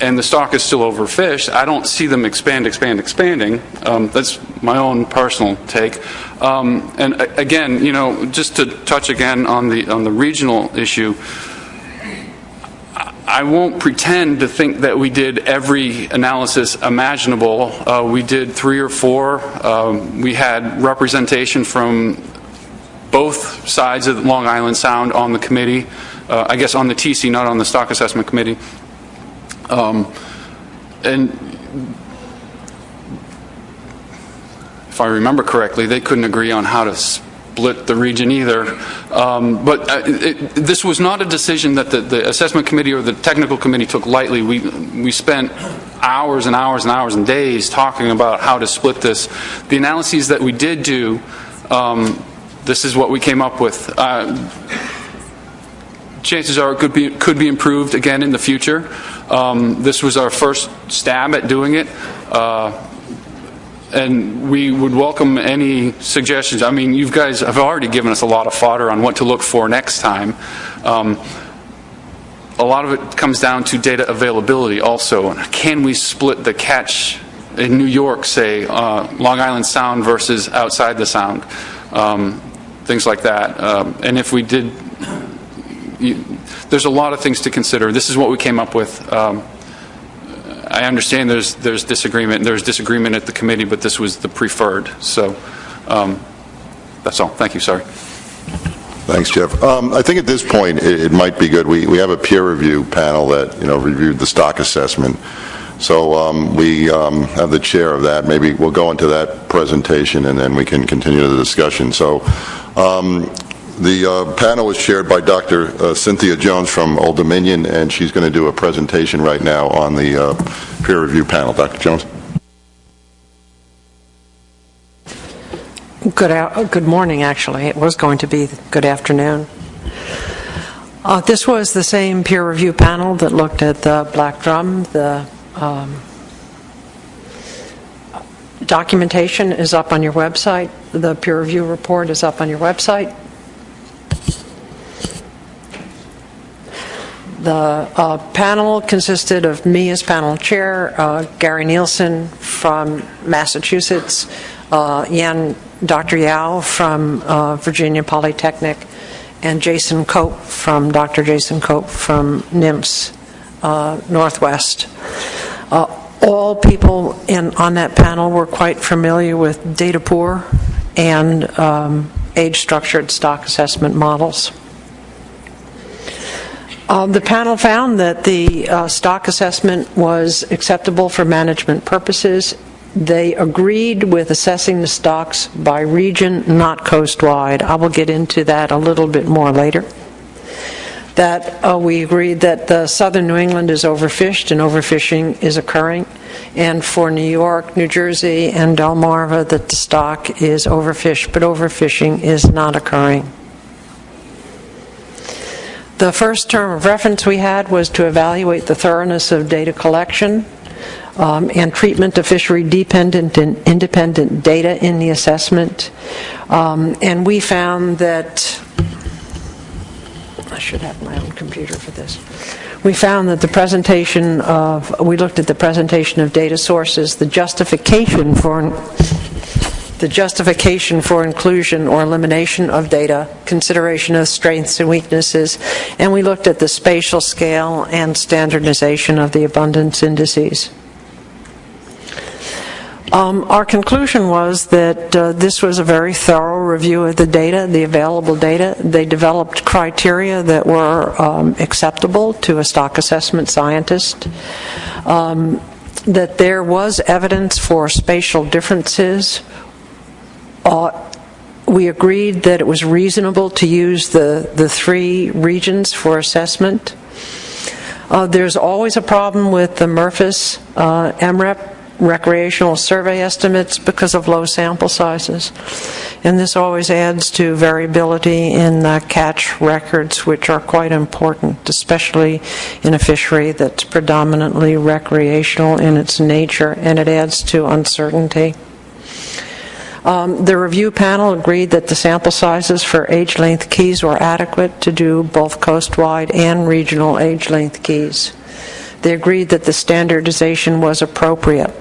and the stock is still overfished. I don't see them expanding. That's my own personal take. And again, just to touch again on the regional issue, I won't pretend to think that we did every analysis imaginable. We did 3 or 4. We had representation from both sides of Long Island Sound on the committee. I guess on the TC, not on the Stock Assessment Committee. And if I remember correctly, they couldn't agree on how to split the region either. But this was not a decision that the assessment committee or the technical committee took lightly. We spent hours and hours and hours and days talking about how to split this. The analyses that we did do, this is what we came up with. Chances are it could be improved again in the future. This was our first stab at doing it. And we would welcome any suggestions. I mean, you guys have already given us a lot of fodder on what to look for next time. A lot of it comes down to data availability also. Can we split the catch in New York, say, Long Island Sound versus outside the Sound? Things like that. And if we did, there's a lot of things to consider. This is what we came up with. I understand there's disagreement. There's disagreement at the committee, but this was the preferred. So that's all. Thank you. Sorry. Thanks, Jeff. I think at this point it might be good. We have a peer review panel that reviewed the stock assessment. So we have the chair of that. Maybe we'll go into that presentation and then we can continue the discussion. So the panel was chaired by Dr. Cynthia Jones from Old Dominion, and she's going to do a presentation right now on the peer review panel. Dr. Jones. Good morning, actually. It was going to be good afternoon. This was the same peer review panel that looked at the black drum. The documentation is up on your website. The peer review report is up on your website. The panel consisted of me as panel chair, Gary Nielsen from Massachusetts, Dr. Yao from Virginia Polytechnic, and Jason Cope from Dr. Jason Cope from NIMS Northwest. All people on that panel were quite familiar with data poor and age-structured stock assessment models. The panel found that the stock assessment was acceptable for management purposes. They agreed with assessing the stocks by region, not coast-wide. I will get into that a little bit more later. That we agreed that the southern New England is overfished and overfishing is occurring, and for New York, New Jersey, and Delmarva that the stock is overfished, but overfishing is not occurring. The first term of reference we had was to evaluate the thoroughness of data collection and treatment of fishery-dependent and independent data in the assessment. And we found that, I should have my own computer for this. We found that we looked at the presentation of data sources, the justification for inclusion or elimination of data, consideration of strengths and weaknesses, and we looked at the spatial scale and standardization of the abundance indices. Our conclusion was that this was a very thorough review of the data, the available data. They developed criteria that were acceptable to a stock assessment scientist, that there was evidence for spatial differences. We agreed that it was reasonable to use the three regions for assessment. There's always a problem with the MERFIS, MREP, recreational survey estimates because of low sample sizes. And this always adds to variability in catch records, which are quite important, especially in a fishery that's predominantly recreational in its nature, and it adds to uncertainty. The review panel agreed that the sample sizes for age-length keys were adequate to do both coast-wide and regional age-length keys. They agreed that the standardization was appropriate.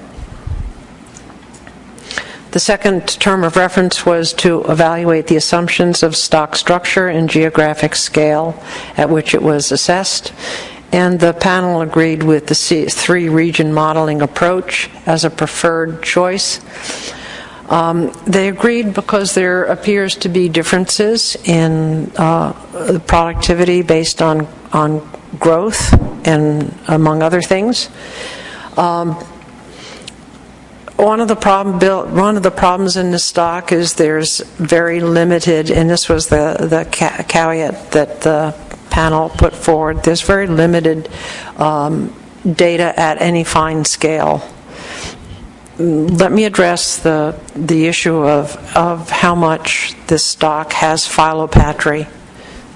The second term of reference was to evaluate the assumptions of stock structure and geographic scale at which it was assessed, and the panel agreed with the three-region modeling approach as a preferred choice. They agreed because there appears to be differences in productivity based on growth and among other things. One of the problems in the stock is there's very limited, and this was the caveat that the panel put forward, there's very limited data at any fine scale. Let me address the issue of how much this stock has phylopatry,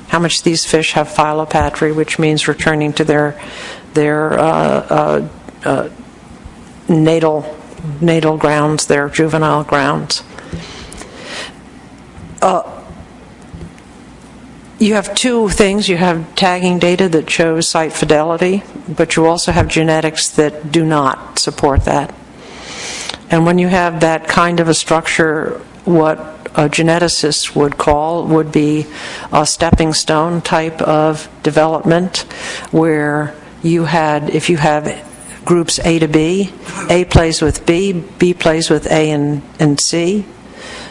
how much these fish have phylopatry, which means returning to their natal grounds, their juvenile grounds. You have two things. You have tagging data that shows site fidelity, but you also have genetics that do not support that. And when you have that kind of a structure, what geneticists would call would be a stepping stone type of development, where if you have groups A to B, A plays with B, B plays with A and C,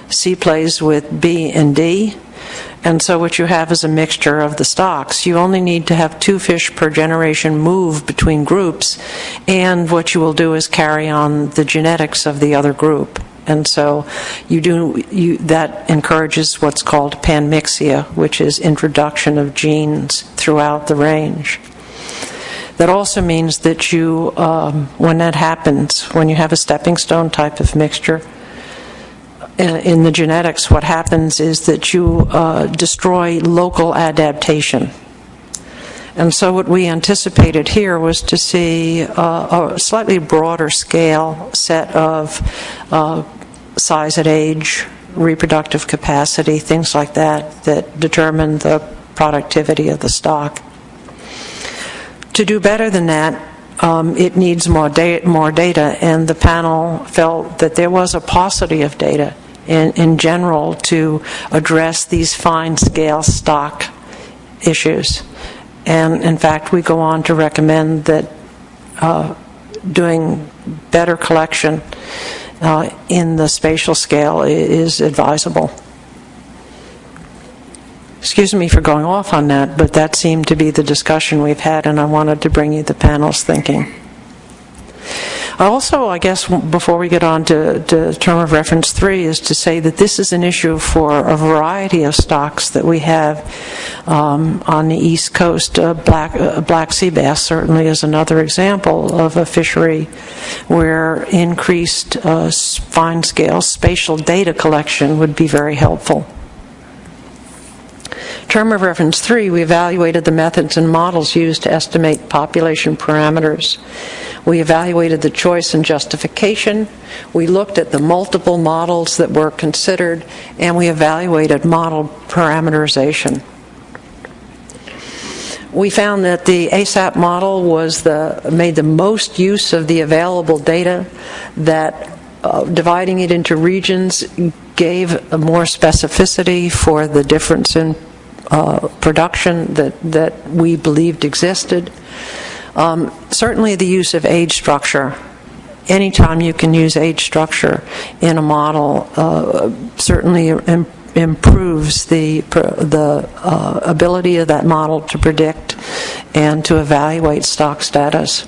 C plays with B and D, and so what you have is a mixture of the stocks. You only need to have 2 fish per generation move between groups, and what you will do is carry on the genetics of the other group. And so that encourages what's called panmixia, which is introduction of genes throughout the range. That also means that when that happens, when you have a stepping stone type of mixture, in the genetics, what happens is that you destroy local adaptation. And so what we anticipated here was to see a slightly broader scale set of size at age, reproductive capacity, things like that determine the productivity of the stock. To do better than that, it needs more data, and the panel felt that there was a paucity of data in general to address these fine-scale stock issues. And in fact, we go on to recommend that doing better collection in the spatial scale is advisable. Excuse me for going off on that, but that seemed to be the discussion we've had, and I wanted to bring you the panel's thinking. Also, I guess, before we get on to term of reference 3, is to say that this is an issue for a variety of stocks that we have on the East Coast. Black sea bass certainly is another example of a fishery where increased fine-scale spatial data collection would be very helpful. Term of reference 3, we evaluated the methods and models used to estimate population parameters. We evaluated the choice and justification. We looked at the multiple models that were considered, and we evaluated model parameterization. We found that the ASAP model made the most use of the available data, that dividing it into regions gave a more specificity for the difference in production that we believed existed. Certainly the use of age structure. Anytime you can use age structure in a model certainly improves the ability of that model to predict and to evaluate stock status.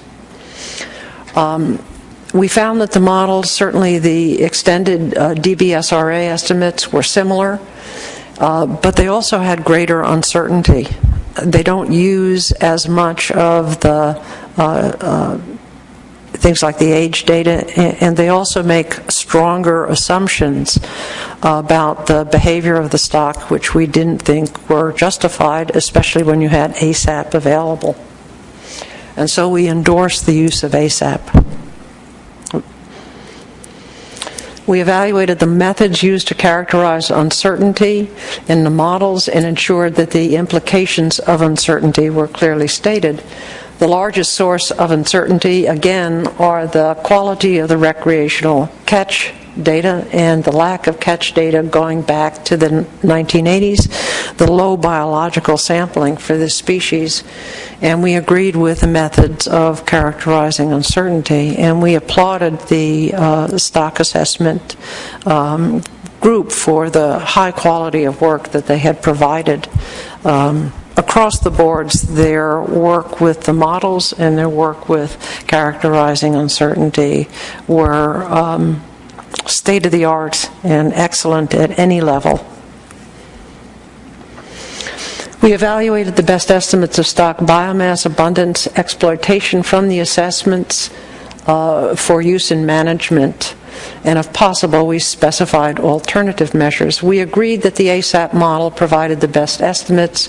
We found that the models, certainly the extended DBSRA estimates, were similar, but they also had greater uncertainty. They don't use as much of the things like the age data, and they also make stronger assumptions about the behavior of the stock, which we didn't think were justified, especially when you had ASAP available. And so we endorsed the use of ASAP. We evaluated the methods used to characterize uncertainty in the models and ensured that the implications of uncertainty were clearly stated. The largest source of uncertainty, again, are the quality of the recreational catch data and the lack of catch data going back to the 1980s, the low biological sampling for this species, and we agreed with the methods of characterizing uncertainty, and we applauded the stock assessment group for the high quality of work that they had provided. Across the boards, their work with the models and their work with characterizing uncertainty were state-of-the-art and excellent at any level. We evaluated the best estimates of stock biomass, abundance, exploitation from the assessments for use in management, and if possible, we specified alternative measures. We agreed that the ASAP model provided the best estimates.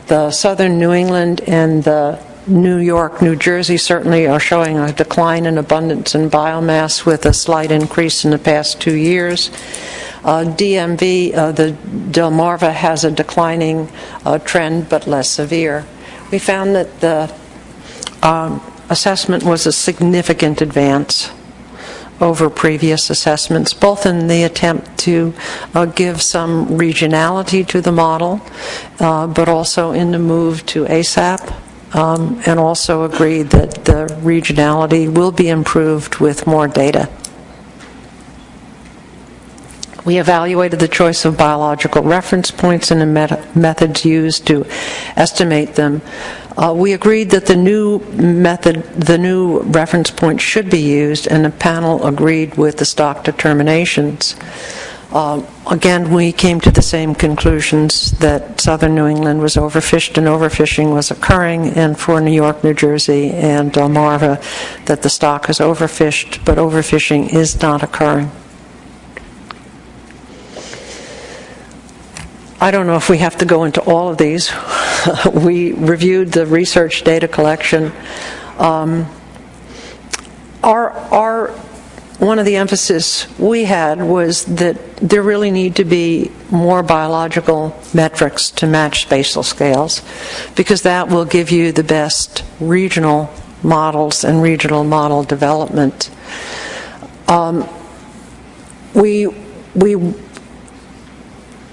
The southern New England and the New York, New Jersey certainly are showing a decline in abundance and biomass with a slight increase in the past 2 years. DMV, the Delmarva, has a declining trend but less severe. We found that the assessment was a significant advance over previous assessments, both in the attempt to give some regionality to the model, but also in the move to ASAP, and also agreed that the regionality will be improved with more data. We evaluated the choice of biological reference points and the methods used to estimate them. We agreed that the new reference point should be used, and the panel agreed with the stock determinations. Again, we came to the same conclusions that southern New England was overfished and overfishing was occurring, and for New York, New Jersey, and Delmarva that the stock is overfished, but overfishing is not occurring. I don't know if we have to go into all of these. We reviewed the research data collection. One of the emphasis we had was that there really need to be more biological metrics to match spatial scales, because that will give you the best regional models and regional model development. We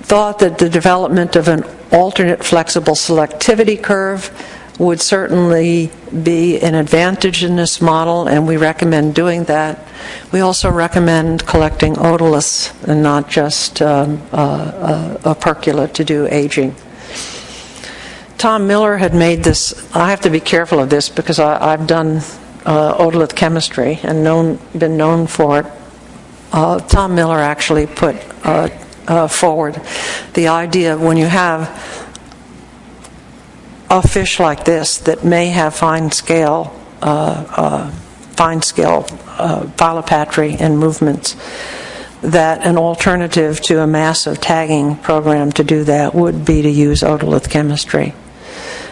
thought that the development of an alternate flexible selectivity curve would certainly be an advantage in this model, and we recommend doing that. We also recommend collecting otoliths and not just a percula to do aging. Tom Miller had made this. I have to be careful of this because I've done otolith chemistry and been known for it. Tom Miller actually put forward the idea of when you have a fish like this that may have fine scale phylopatry and movements, that an alternative to a massive tagging program to do that would be to use otolith chemistry.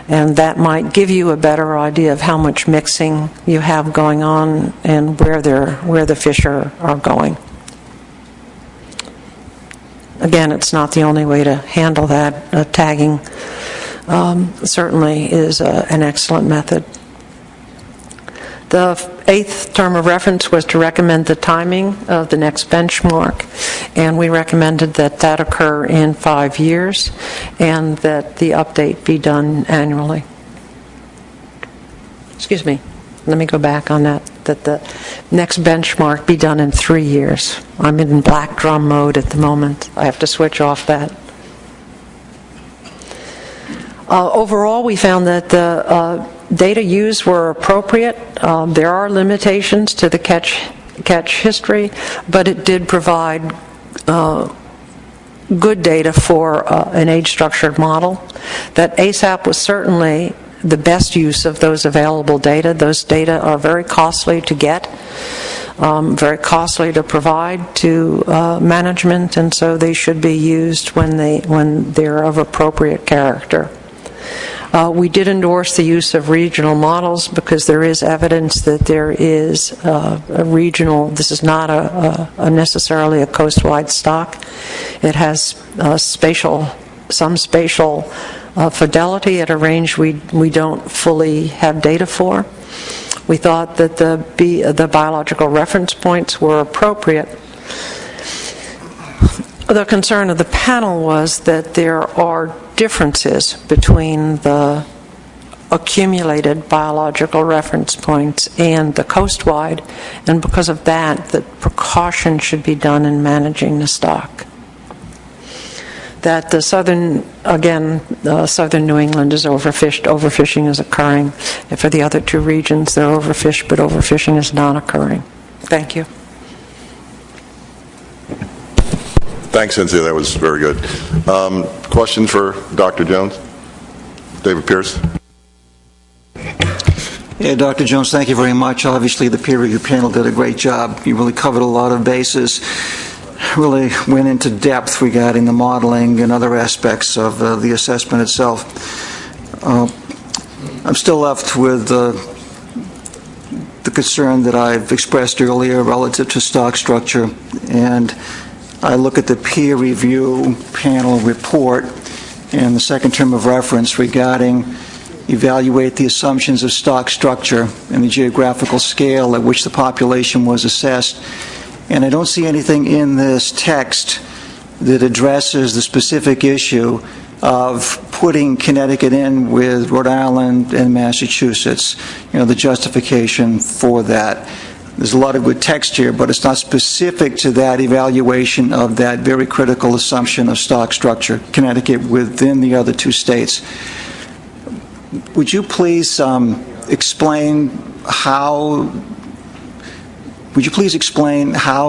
And that might give you a better idea of how much mixing you have going on and where the fish are going. Again, it's not the only way to handle that. Tagging certainly is an excellent method. The eighth term of reference was to recommend the timing of the next benchmark, and we recommended that occur in 5 years and that the update be done annually. Excuse me, let me go back on that the next benchmark be done in 3 years. I'm in black drum mode at the moment. I have to switch off that. Overall, we found that the data used were appropriate. There are limitations to the catch history, but it did provide good data for an age-structured model. That ASAP was certainly the best use of those available data. Those data are very costly to get, very costly to provide to management, and so they should be used when they're of appropriate character. We did endorse the use of regional models because there is evidence that there is a regional. This is not necessarily a coast-wide stock. It has some spatial fidelity at a range we don't fully have data for. We thought that the biological reference points were appropriate. The concern of the panel was that there are differences between the accumulated biological reference points and the coastwide, and because of that precaution should be done in managing the stock. That southern New England is overfished. Overfishing is occurring. And for the other two regions, they're overfished, but overfishing is not occurring. Thank you. Thanks, Cynthia. That was very good. Question for Dr. Jones? David Pierce? Yeah, Dr. Jones, thank you very much. Obviously, the peer review panel did a great job. You really covered a lot of bases, really went into depth regarding the modeling and other aspects of the assessment itself. I'm still left with the concern that I've expressed earlier relative to stock structure, and I look at the peer review panel report and the second term of reference regarding evaluate the assumptions of stock structure and the geographical scale at which the population was assessed. And I don't see anything in this text that addresses the specific issue of putting Connecticut in with Rhode Island and Massachusetts, the justification for that. There's a lot of good text here, but it's not specific to that evaluation of that very critical assumption of stock structure, Connecticut within the other two states. Would you please explain how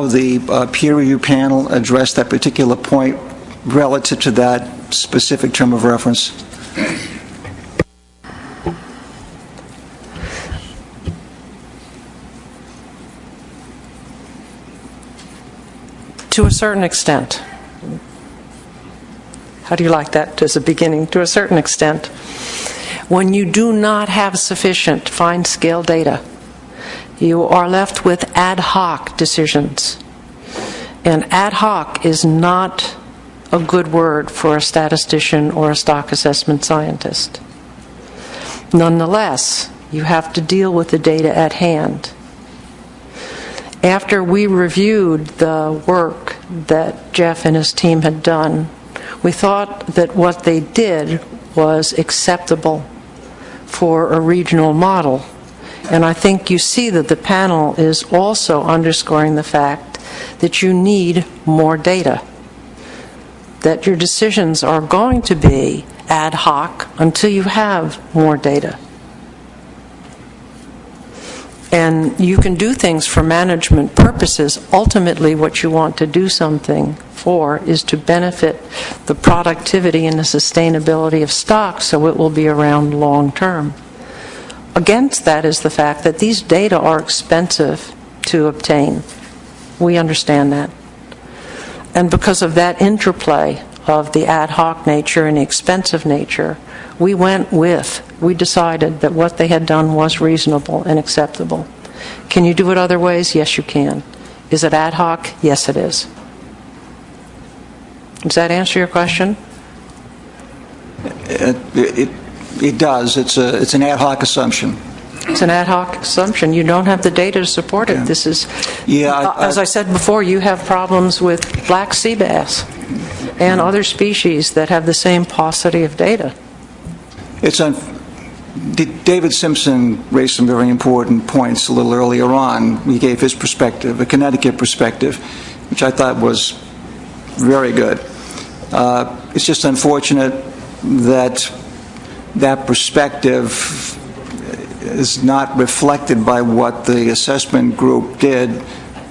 the peer review panel addressed that particular point relative to that specific term of reference? To a certain extent. How do you like that as a beginning? To a certain extent. When you do not have sufficient fine-scale data, you are left with ad hoc decisions. And ad hoc is not a good word for a statistician or a stock assessment scientist. Nonetheless, you have to deal with the data at hand. After we reviewed the work that Jeff and his team had done, we thought that what they did was acceptable for a regional model. And I think you see that the panel is also underscoring the fact that you need more data, that your decisions are going to be ad hoc until you have more data. And you can do things for management purposes. Ultimately, what you want to do something for is to benefit the productivity and the sustainability of stock so it will be around long term. Against that is the fact that these data are expensive to obtain. We understand that. And because of that interplay of the ad hoc nature and the expensive nature, we decided that what they had done was reasonable and acceptable. Can you do it other ways? Yes, you can. Is it ad hoc? Yes, it is. Does that answer your question? It does. It's an ad hoc assumption. It's an ad hoc assumption. You don't have the data to support it. Yeah. This is, Yeah, as I said before, you have problems with black sea bass and other species that have the same paucity of data. David Simpson raised some very important points a little earlier on. He gave his perspective, a Connecticut perspective, which I thought was very good. It's just unfortunate that that perspective is not reflected by what the assessment group did,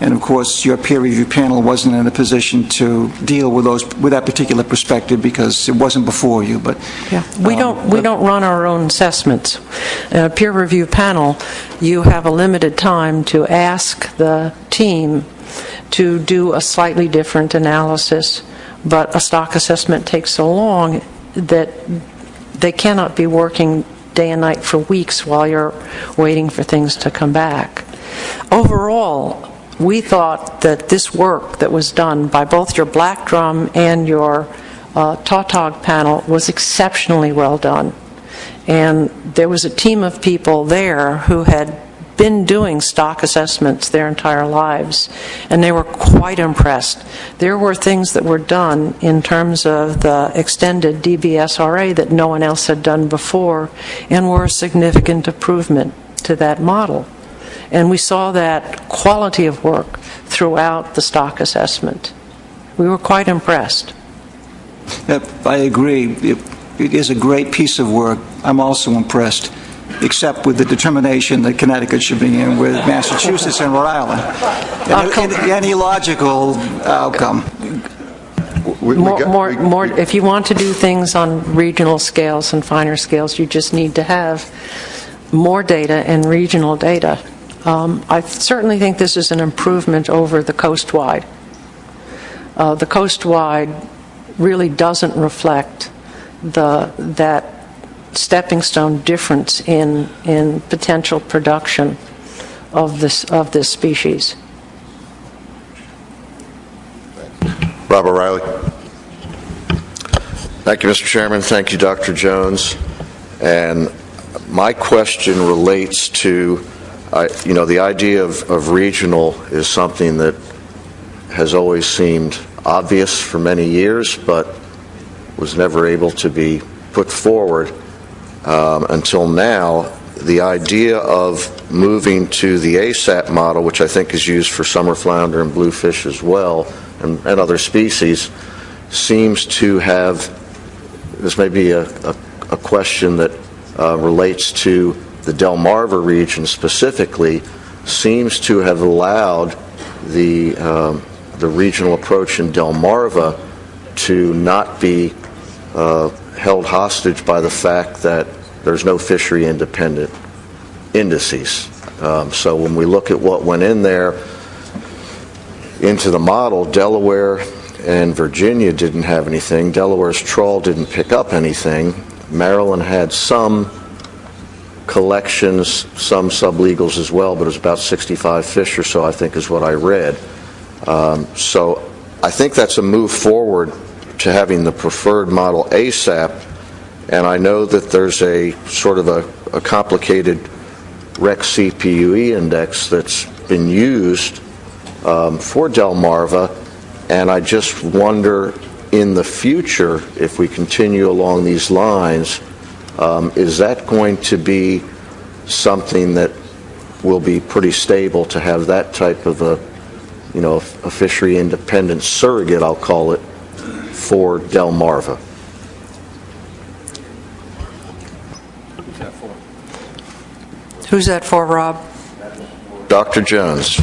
and of course your peer review panel wasn't in a position to deal with that particular perspective because it wasn't before you. But yeah, we don't run our own assessments. In a peer review panel, you have a limited time to ask the team to do a slightly different analysis, but a stock assessment takes so long that they cannot be working day and night for weeks while you're waiting for things to come back. Overall, we thought that this work that was done by both your Black Drum and your Tautog panel was exceptionally well done. And there was a team of people there who had been doing stock assessments their entire lives, and they were quite impressed. There were things that were done in terms of the extended DBSRA that no one else had done before and were a significant improvement to that model. And we saw that quality of work throughout the stock assessment. We were quite impressed. I agree. It is a great piece of work. I'm also impressed, except with the determination that Connecticut should be in with Massachusetts and Rhode Island. Any logical outcome. If you want to do things on regional scales and finer scales, you just need to have more data and regional data. I certainly think this is an improvement over the coastwide. The coastwide really doesn't reflect that stepping stone difference in potential production of this species. Rob O'Reilly. Thank you, Mr. Chairman. Thank you, Dr. Jones. And My question relates to, the idea of regional is something that has always seemed obvious for many years, but was never able to be put forward until now. The idea of moving to the ASAP model, which I think is used for summer flounder and bluefish as well, and other species, seems to have, this may be a question that relates to the Delmarva region specifically, seems to have allowed the regional approach in Delmarva to not be held hostage by the fact that there's no fishery independent indices. So when we look at what went in there into the model, Delaware and Virginia didn't have anything. Delaware's trawl didn't pick up anything. Maryland had some collections, some sublegals as well, but it was about 65 fish or so, I think is what I read. So I think that's a move forward to having the preferred model ASAP, and I know that there's a sort of a complicated REC CPUE index that's been used for Delmarva, and I just wonder in the future, if we continue along these lines, is that going to be something that will be pretty stable to have that type of a fishery independent surrogate, I'll call it, for Delmarva? Who's that for, Rob? Dr. Jones.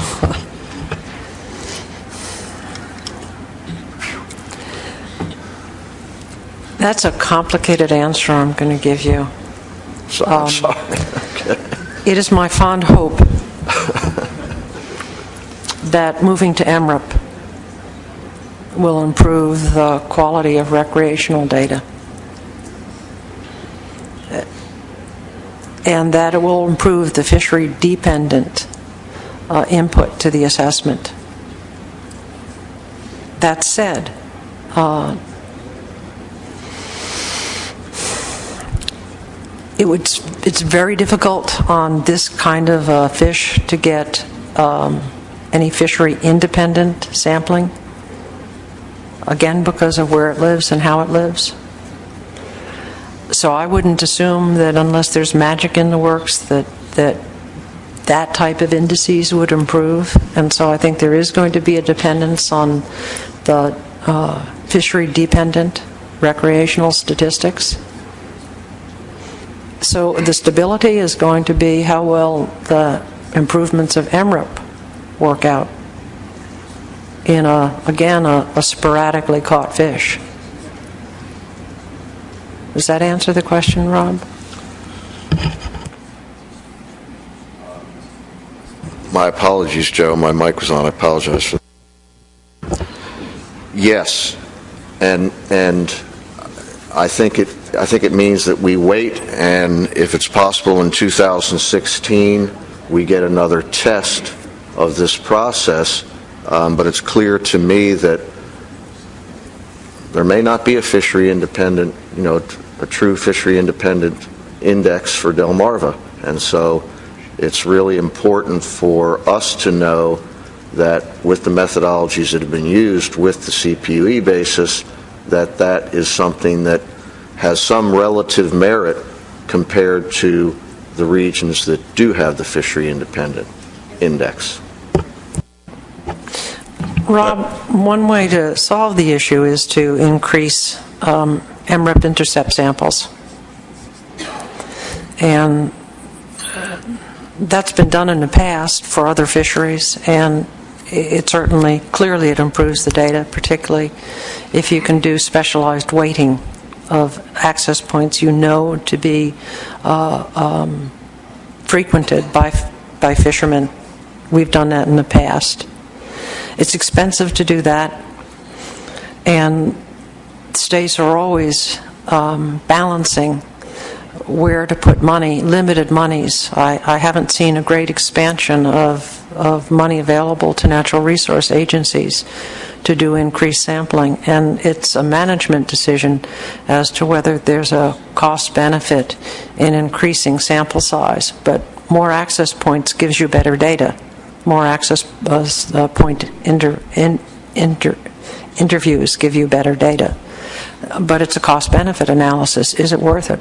That's a complicated answer I'm going to give you. So, I'm sorry. Okay. It is my fond hope that moving to MREP will improve the quality of recreational data, and that it will improve the fishery-dependent input to the assessment. That said, it's very difficult on this kind of fish to get any fishery-independent sampling, again, because of where it lives and how it lives. So I wouldn't assume that unless there's magic in the works that type of indices would improve. And so I think there is going to be a dependence on the fishery-dependent recreational statistics. So the stability is going to be how well the improvements of MREP work out in, a sporadically caught fish. Does that answer the question, Rob? My apologies, Joe. My mic was on. I apologize for that. Yes, and I think it means that we wait, and if it's possible in 2016, we get another test of this process. But it's clear to me that there may not be a fishery independent, a true fishery independent index for Delmarva, and so it's really important for us to know that with the methodologies that have been used with the CPUE basis, that is something that has some relative merit compared to the regions that do have the fishery independent index. Rob, one way to solve the issue is to increase MREP intercept samples. And that's been done in the past for other fisheries, and it certainly, clearly it improves the data, particularly if you can do specialized weighting of access points to be frequented by fishermen. We've done that in the past. It's expensive to do that, and states are always balancing where to put money, limited monies. I haven't seen a great expansion of money available to natural resource agencies to do increased sampling, and it's a management decision as to whether there's a cost-benefit in increasing sample size. But more access points gives you better data. More access point interviews give you better data. But it's a cost-benefit analysis. Is it worth it?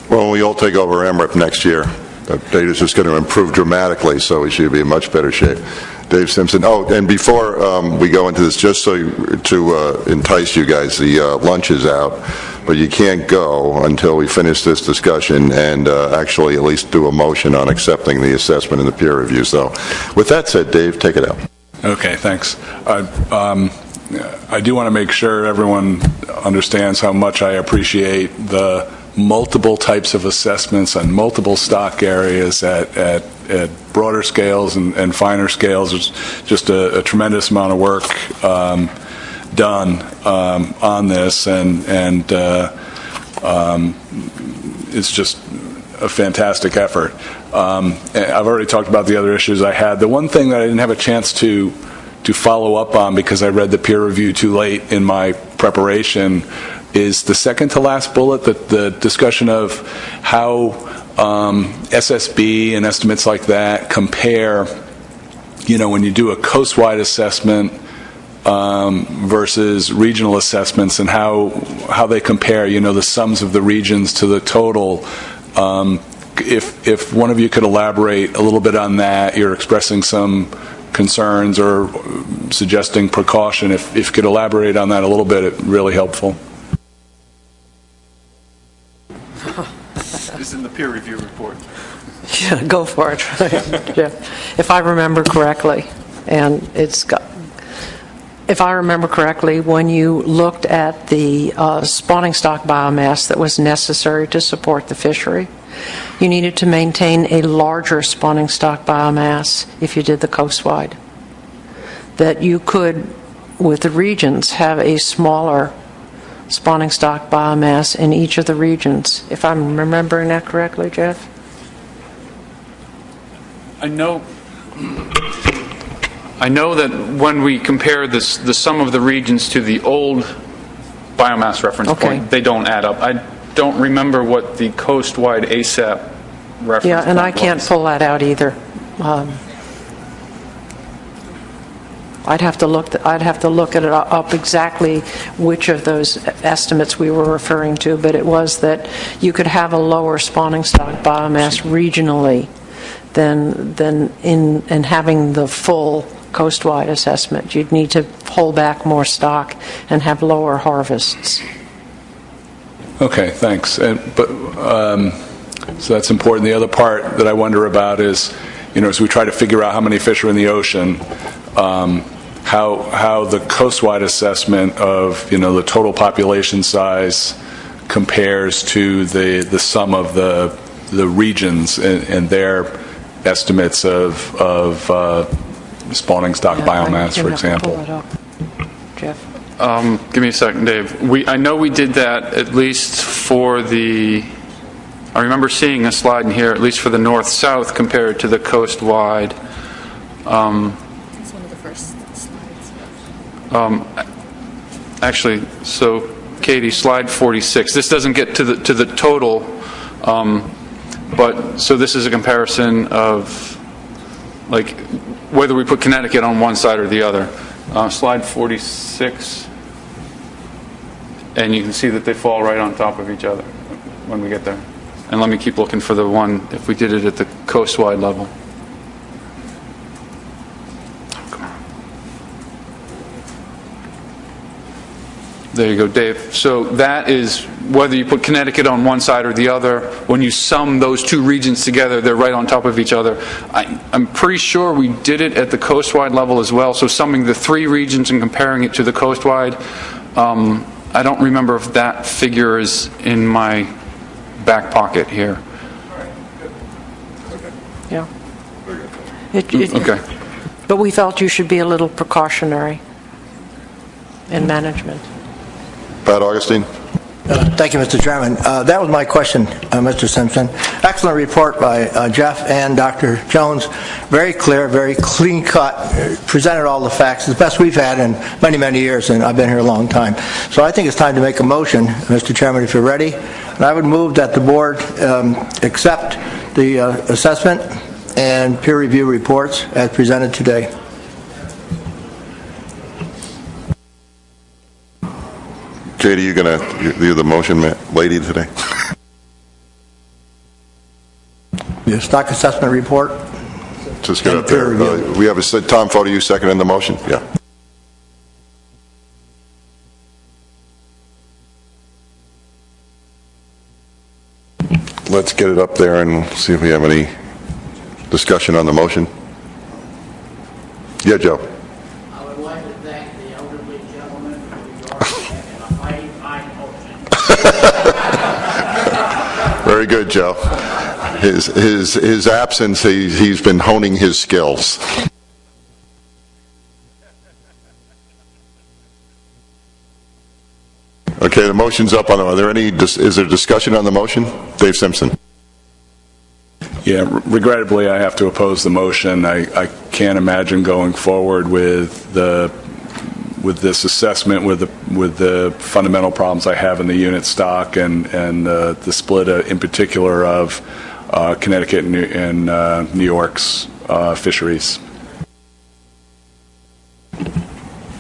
Well, when we all take over AMREP next year, the data's just going to improve dramatically, so we should be in much better shape. Dave Simpson. Oh, and before we go into this, just so to entice you guys, the lunch is out, but you can't go until we finish this discussion and actually at least do a motion on accepting the assessment and the peer review. So with that said, Dave, take it out. Okay, thanks. I do want to make sure everyone understands how much I appreciate the multiple types of assessments on multiple stock areas at broader scales and finer scales. There's just a tremendous amount of work done on this, and it's just a fantastic effort. I've already talked about the other issues I had. The one thing that I didn't have a chance to follow up on because I read the peer review too late in my preparation is the second to last bullet, the discussion of how SSB and estimates like that compare, when you do a coast-wide assessment versus regional assessments, and how they compare, the sums of the regions to the total. If one of you could elaborate a little bit on that, you're expressing some concerns or suggesting precaution. If you could elaborate on that a little bit, it'd be really helpful. This is in the peer review report. Yeah, go for it, Jeff. If I remember correctly, when you looked at the spawning stock biomass that was necessary to support the fishery, you needed to maintain a larger spawning stock biomass if you did the coastwide. That you could, with the regions, have a smaller spawning stock biomass in each of the regions. If I'm remembering that correctly, Jeff? I know that when we compare the sum of the regions to the old biomass reference point, they don't add up. I don't remember what the coast-wide ASAP reference Yeah, and I point can't was. pull that out either. I'd have to look at it up exactly which of those estimates we were referring to, but it was that you could have a lower spawning stock biomass regionally than in having the full coast-wide assessment. You'd need to hold back more stock and have lower harvests. Okay, thanks. So that's important. The other part that I wonder about is, as we try to figure out how many fish are in the ocean, how the coast-wide assessment of the total population size compares to the sum of the regions and their estimates of spawning stock biomass, for example. Pull it up. Jeff? Give me a second, Dave. I know we did that at least for the... I remember seeing a slide in here, at least for the north-south compared to the coast-wide. It's one of the first slides. Actually, so Katie, slide 46. This doesn't get to the total, but so this is a comparison of like whether we put Connecticut on one side or the other. Slide 46, and you can see that they fall right on top of each other when we get there. And let me keep looking for the one if we did it at the coast-wide level. There you go, Dave. So that is whether you put Connecticut on one side or the other. When you sum those two regions together, they're right on top of each other. I'm pretty sure we did it at the coastwide level as well. So summing the three regions and comparing it to the coastwide. I don't remember if that figure is in my back pocket here. Yeah. Okay. But we felt you should be a little precautionary in management. Pat Augustine? Thank you, Mr. Chairman. That was my question, Mr. Simpson. Excellent report by Jeff and Dr. Jones. Very clear, very clean cut, presented all the facts, the best we've had in many, many years, and I've been here a long time. So I think it's time to make a motion, Mr. Chairman, if you're ready. And I would move that the board accept the assessment and peer review reports as presented today. Katie, you going to do the motion lady today? The stock assessment report. Just get up there. We have a Tom Photo, you seconding the motion? Yeah. Let's get it up there and see if we have any discussion on the motion. Yeah, Joe. I would like to thank the elderly gentleman for endorsing a mighty fine motion. Very good, Joe. His absence, he's been honing his skills. Okay, the motion's up. Are there any? Is there discussion on the motion? Dave Simpson. Yeah, regrettably, I have to oppose the motion. I can't imagine going forward with this assessment with the fundamental problems I have in the unit stock and the split in particular of Connecticut and New York's fisheries.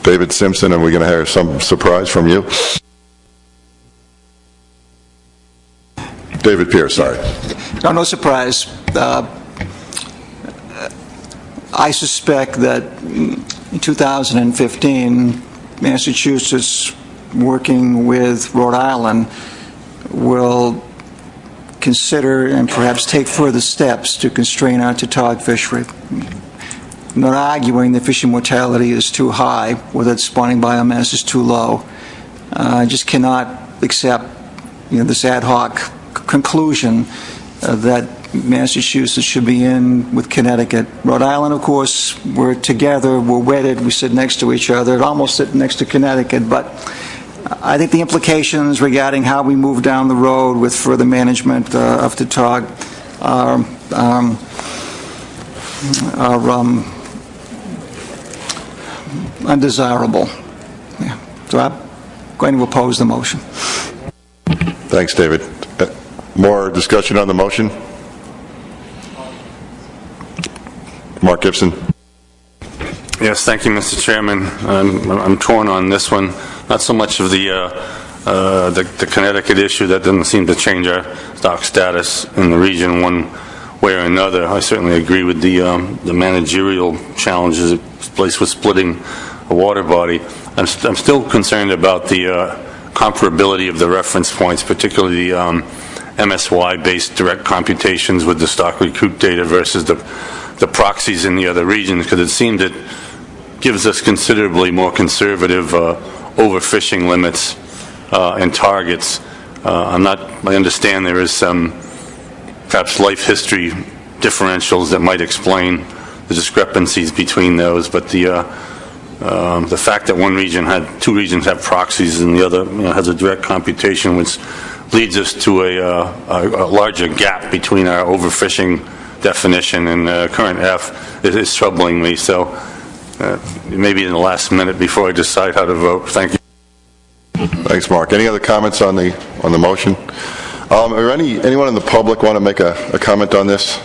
David Simpson, are we going to have some surprise from you? David Pierce, sorry. No surprise. I suspect that in 2015, Massachusetts, working with Rhode Island, will consider and perhaps take further steps to constrain our tautog fishery. I'm not arguing that fishing mortality is too high or that spawning biomass is too low. I just cannot accept this ad hoc conclusion that Massachusetts should be in with Connecticut. Rhode Island, of course, we're together, we're wedded, we sit next to each other, almost sit next to Connecticut, but I think the implications regarding how we move down the road with further management of tautog are undesirable. Yeah. So I'm going to oppose the motion. Thanks, David. More discussion on the motion? Mark Gibson. Yes, thank you, Mr. Chairman. I'm torn on this one. Not so much of the Connecticut issue. That doesn't seem to change our stock status in the region one way or another. I certainly agree with the managerial challenges placed with splitting a water body. I'm still concerned about the comparability of the reference points, particularly the MSY-based direct computations with the stock recruit data versus the proxies in the other regions, because it seems it gives us considerably more conservative overfishing limits and targets. I understand there is some perhaps life history differentials that might explain the discrepancies between those, but the fact that two regions have proxies and the other has a direct computation, which leads us to a larger gap between our overfishing definition and current F is troubling me. So maybe in the last minute before I decide how to vote. Thank you. Thanks, Mark. Any other comments on the motion? Are anyone in the public want to make a comment on this?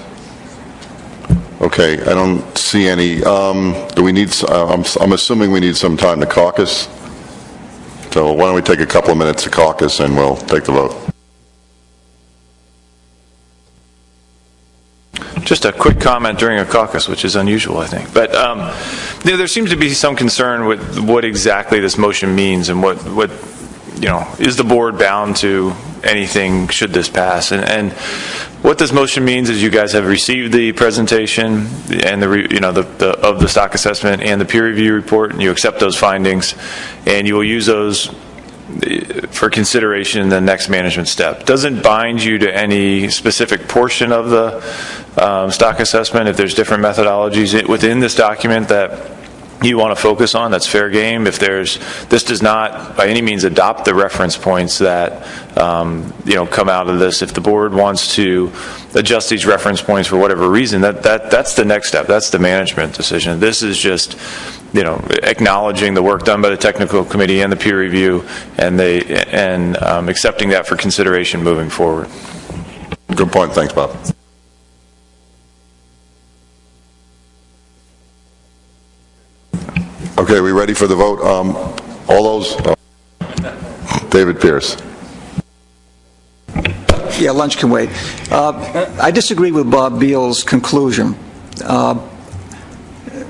Okay, I don't see any. Do we need? I'm assuming we need some time to caucus. So why don't we take a couple of minutes to caucus and we'll take the vote. Just a quick comment during a caucus, which is unusual, I think. But there seems to be some concern with what exactly this motion means and what is the board bound to anything should this pass? And what this motion means is you guys have received the presentation and of the stock assessment and the peer review report, and you accept those findings, and you will use those for consideration in the next management step. Doesn't bind you to any specific portion of the stock assessment. If there's different methodologies within this document that you want to focus on, that's fair game. If this does not by any means adopt the reference points that come out of this, if the board wants to adjust these reference points for whatever reason, that's the next step. That's the management decision. This is just acknowledging the work done by the technical committee and the peer review, and accepting that for consideration moving forward. Good point. Thanks, Bob. Okay, we ready for the vote? All those? David Pierce. Yeah, lunch can wait. I disagree with Bob Beal's conclusion.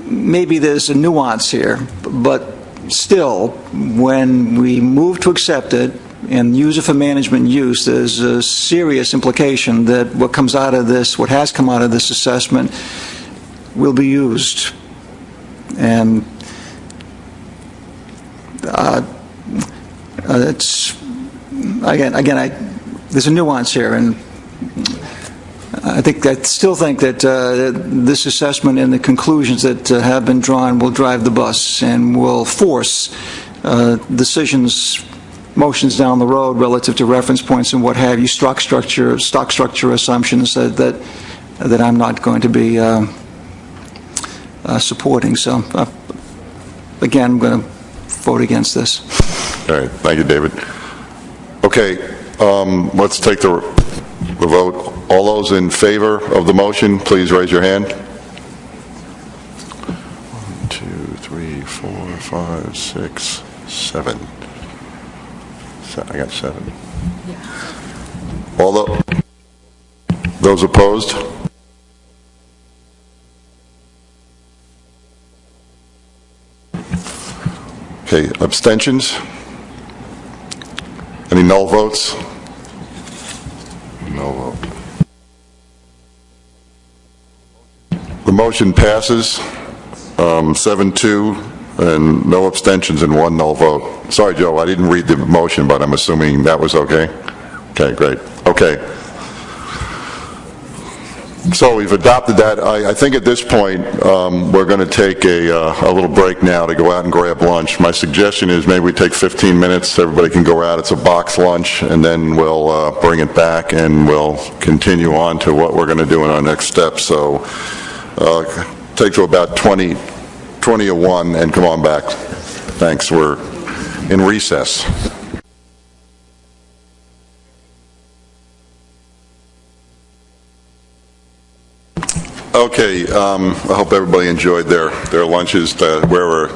Maybe there's a nuance here, but still, when we move to accept it and use it for management use, there's a serious implication that what comes out of this, what has come out of this assessment, will be used. And it's there's a nuance here, and I still think that this assessment and the conclusions that have been drawn will drive the bus and will force motions down the road relative to reference points and what have you, stock structure assumptions that I'm not going to be supporting. So, again, I'm going to vote against this. All right, thank you, David. Okay, let's take the vote. All those in favor of the motion, please raise your hand. 1, 2, 3, 4, 5, 6, 7. I got 7. All those opposed? Okay, abstentions? Any null votes? No vote. The motion passes 7-2, and no abstentions and 1 null vote. Sorry, Joe, I didn't read the motion, but I'm assuming that was okay? Okay, great. Okay. So we've adopted that. I think at this point we're going to take a little break now to go out and grab lunch. My suggestion is maybe we take 15 minutes. Everybody can go out. It's a box lunch, and then we'll bring it back and we'll continue on to what we're going to do in our next step. So take to about 20:01 and come on back. Thanks. We're in recess. Okay, I hope everybody enjoyed their lunches. Wherever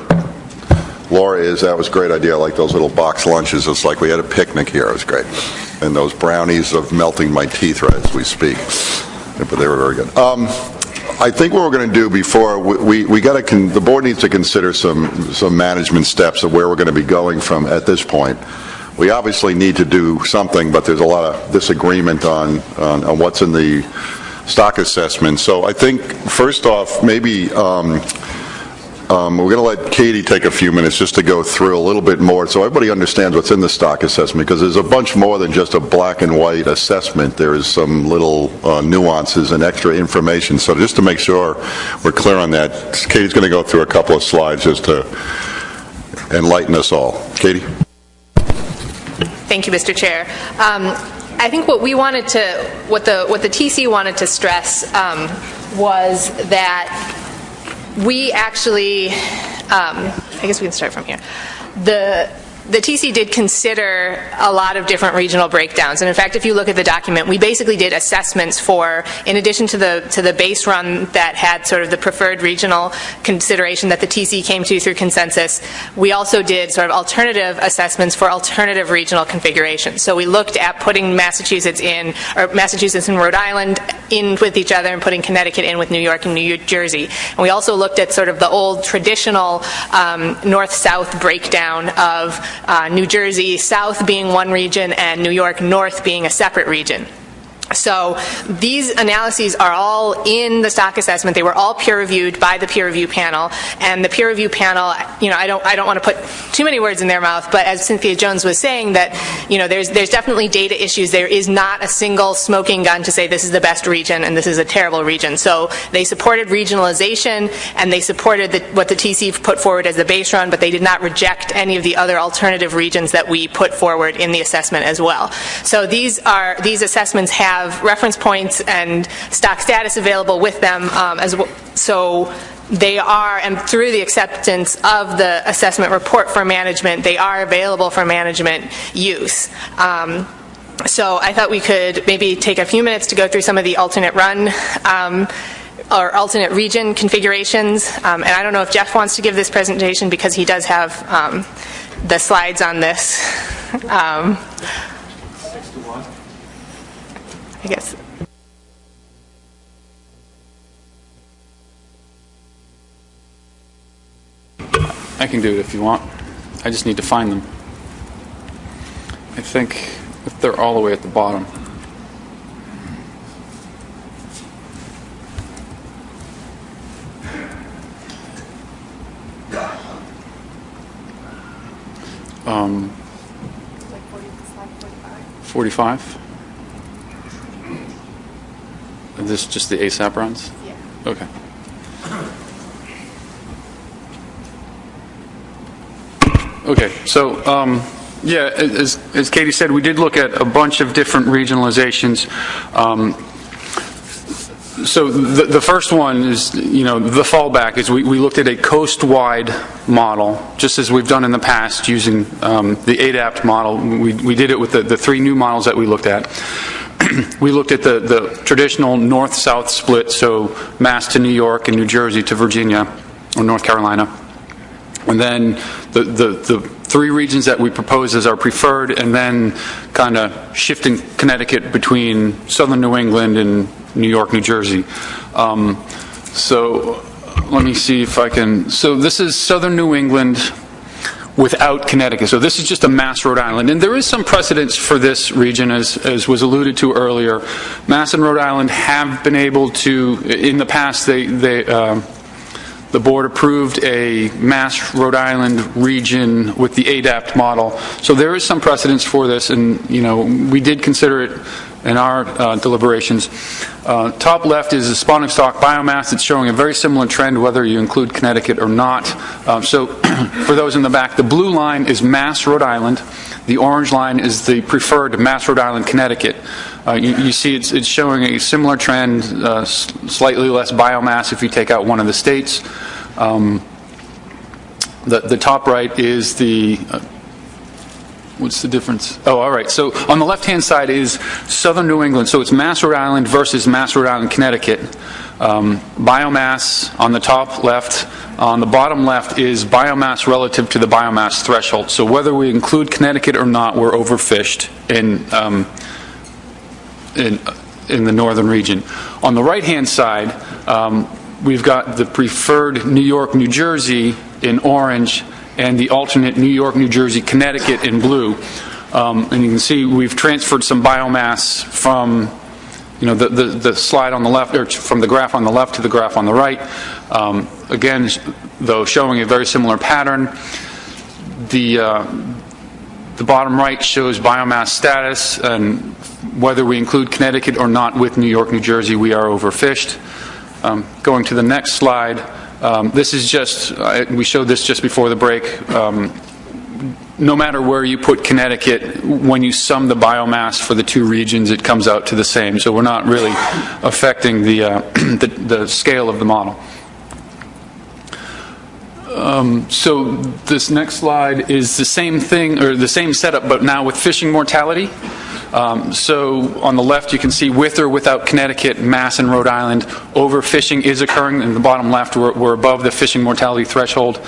Laura is, that was a great idea. I like those little box lunches. It's like we had a picnic here. It was great. And those brownies of melting my teeth right as we speak. But they were very good. I think what we're going to do before, the board needs to consider some management steps of where we're going to be going from at this point. We obviously need to do something, but there's a lot of disagreement on what's in the stock assessment. So I think, first off, maybe we're going to let Katie take a few minutes just to go through a little bit more so everybody understands what's in the stock assessment, because there's a bunch more than just a black and white assessment. There's some little nuances and extra information. So just to make sure we're clear on that, Katie's going to go through a couple of slides just to enlighten us all. Katie? Thank you, Mr. Chair. I think what we wanted to, what the TC wanted to stress was that we actually, I guess we can start from here. The TC did consider a lot of different regional breakdowns, and in fact, if you look at the document, we basically did assessments for, in addition to the base run that had sort of the preferred regional consideration that the TC came to through consensus, we also did sort of alternative assessments for alternative regional configurations. So we looked at putting Massachusetts and Rhode Island in with each other and putting Connecticut in with New York and New Jersey. And we also looked at sort of the old traditional north-south breakdown of New Jersey South being one region and New York North being a separate region. So these analyses are all in the stock assessment. They were all peer-reviewed by the peer review panel, and the peer review panel, I don't want to put too many words in their mouth, but as Cynthia Jones was saying, that there's definitely data issues. There is not a single smoking gun to say this is the best region and this is a terrible region. So they supported regionalization, and they supported what the TC put forward as the base run, but they did not reject any of the other alternative regions that we put forward in the assessment as well. So these assessments have reference points and stock status available with them as well. So they are, and through the acceptance of the assessment report for management, they are available for management use. So I thought we could maybe take a few minutes to go through some of the alternate run or alternate region configurations. And I don't know if Jeff wants to give this presentation because he does have the slides on this. 6 to 1. I guess. I can do it if you want. I just need to find them. I think if they're all the way at the bottom. Like 45? 45? Is this just the ASAP runs? Yeah. Okay. Okay, so yeah, as Katie said, we did look at a bunch of different regionalizations. So the first one is, the fallback is we looked at a coast-wide model, just as we've done in the past using the ADAPT model. We did it with the 3 new models that we looked at. We looked at the traditional north-south split, so Mass to New York and New Jersey to Virginia or North Carolina. And then the 3 regions that we propose as our preferred, and then kind of shifting Connecticut between southern New England and New York, New Jersey. So let me see if I can. So this is southern New England without Connecticut. So this is just a Mass, Rhode Island. And there is some precedence for this region, as was alluded to earlier. Mass and Rhode Island have been able to, in the past, the board approved a Mass, Rhode Island region with the ADAPT model. So there is some precedence for this, and we did consider it in our deliberations. Top left is a spawning stock biomass. It's showing a very similar trend whether you include Connecticut or not. So for those in the back, the blue line is Mass, Rhode Island. The orange line is the preferred Mass, Rhode Island, Connecticut. You see it's showing a similar trend, slightly less biomass if you take out one of the states. The top right is the... what's the difference? Oh, all right. So on the left-hand side is southern New England. So it's Mass, Rhode Island versus Mass, Rhode Island, Connecticut. Biomass on the top left. On the bottom left is biomass relative to the biomass threshold. So whether we include Connecticut or not, we're overfished in the northern region. On the right-hand side, we've got the preferred New York, New Jersey in orange, and the alternate New York, New Jersey, Connecticut in blue. And you can see we've transferred some biomass from the slide on the left, or from the graph on the left to the graph on the right. Again, though, showing a very similar pattern. The bottom right shows biomass status, and whether we include Connecticut or not with New York, New Jersey, we are overfished. Going to the next slide, this is just, we showed this just before the break. No matter where you put Connecticut, when you sum the biomass for the 2 regions, it comes out to the same. So we're not really affecting the scale of the model. So this next slide is the same thing, or the same setup, but now with fishing mortality. So on the left you can see with or without Connecticut, Mass, and Rhode Island, overfishing is occurring. In the bottom left, we're above the fishing mortality threshold.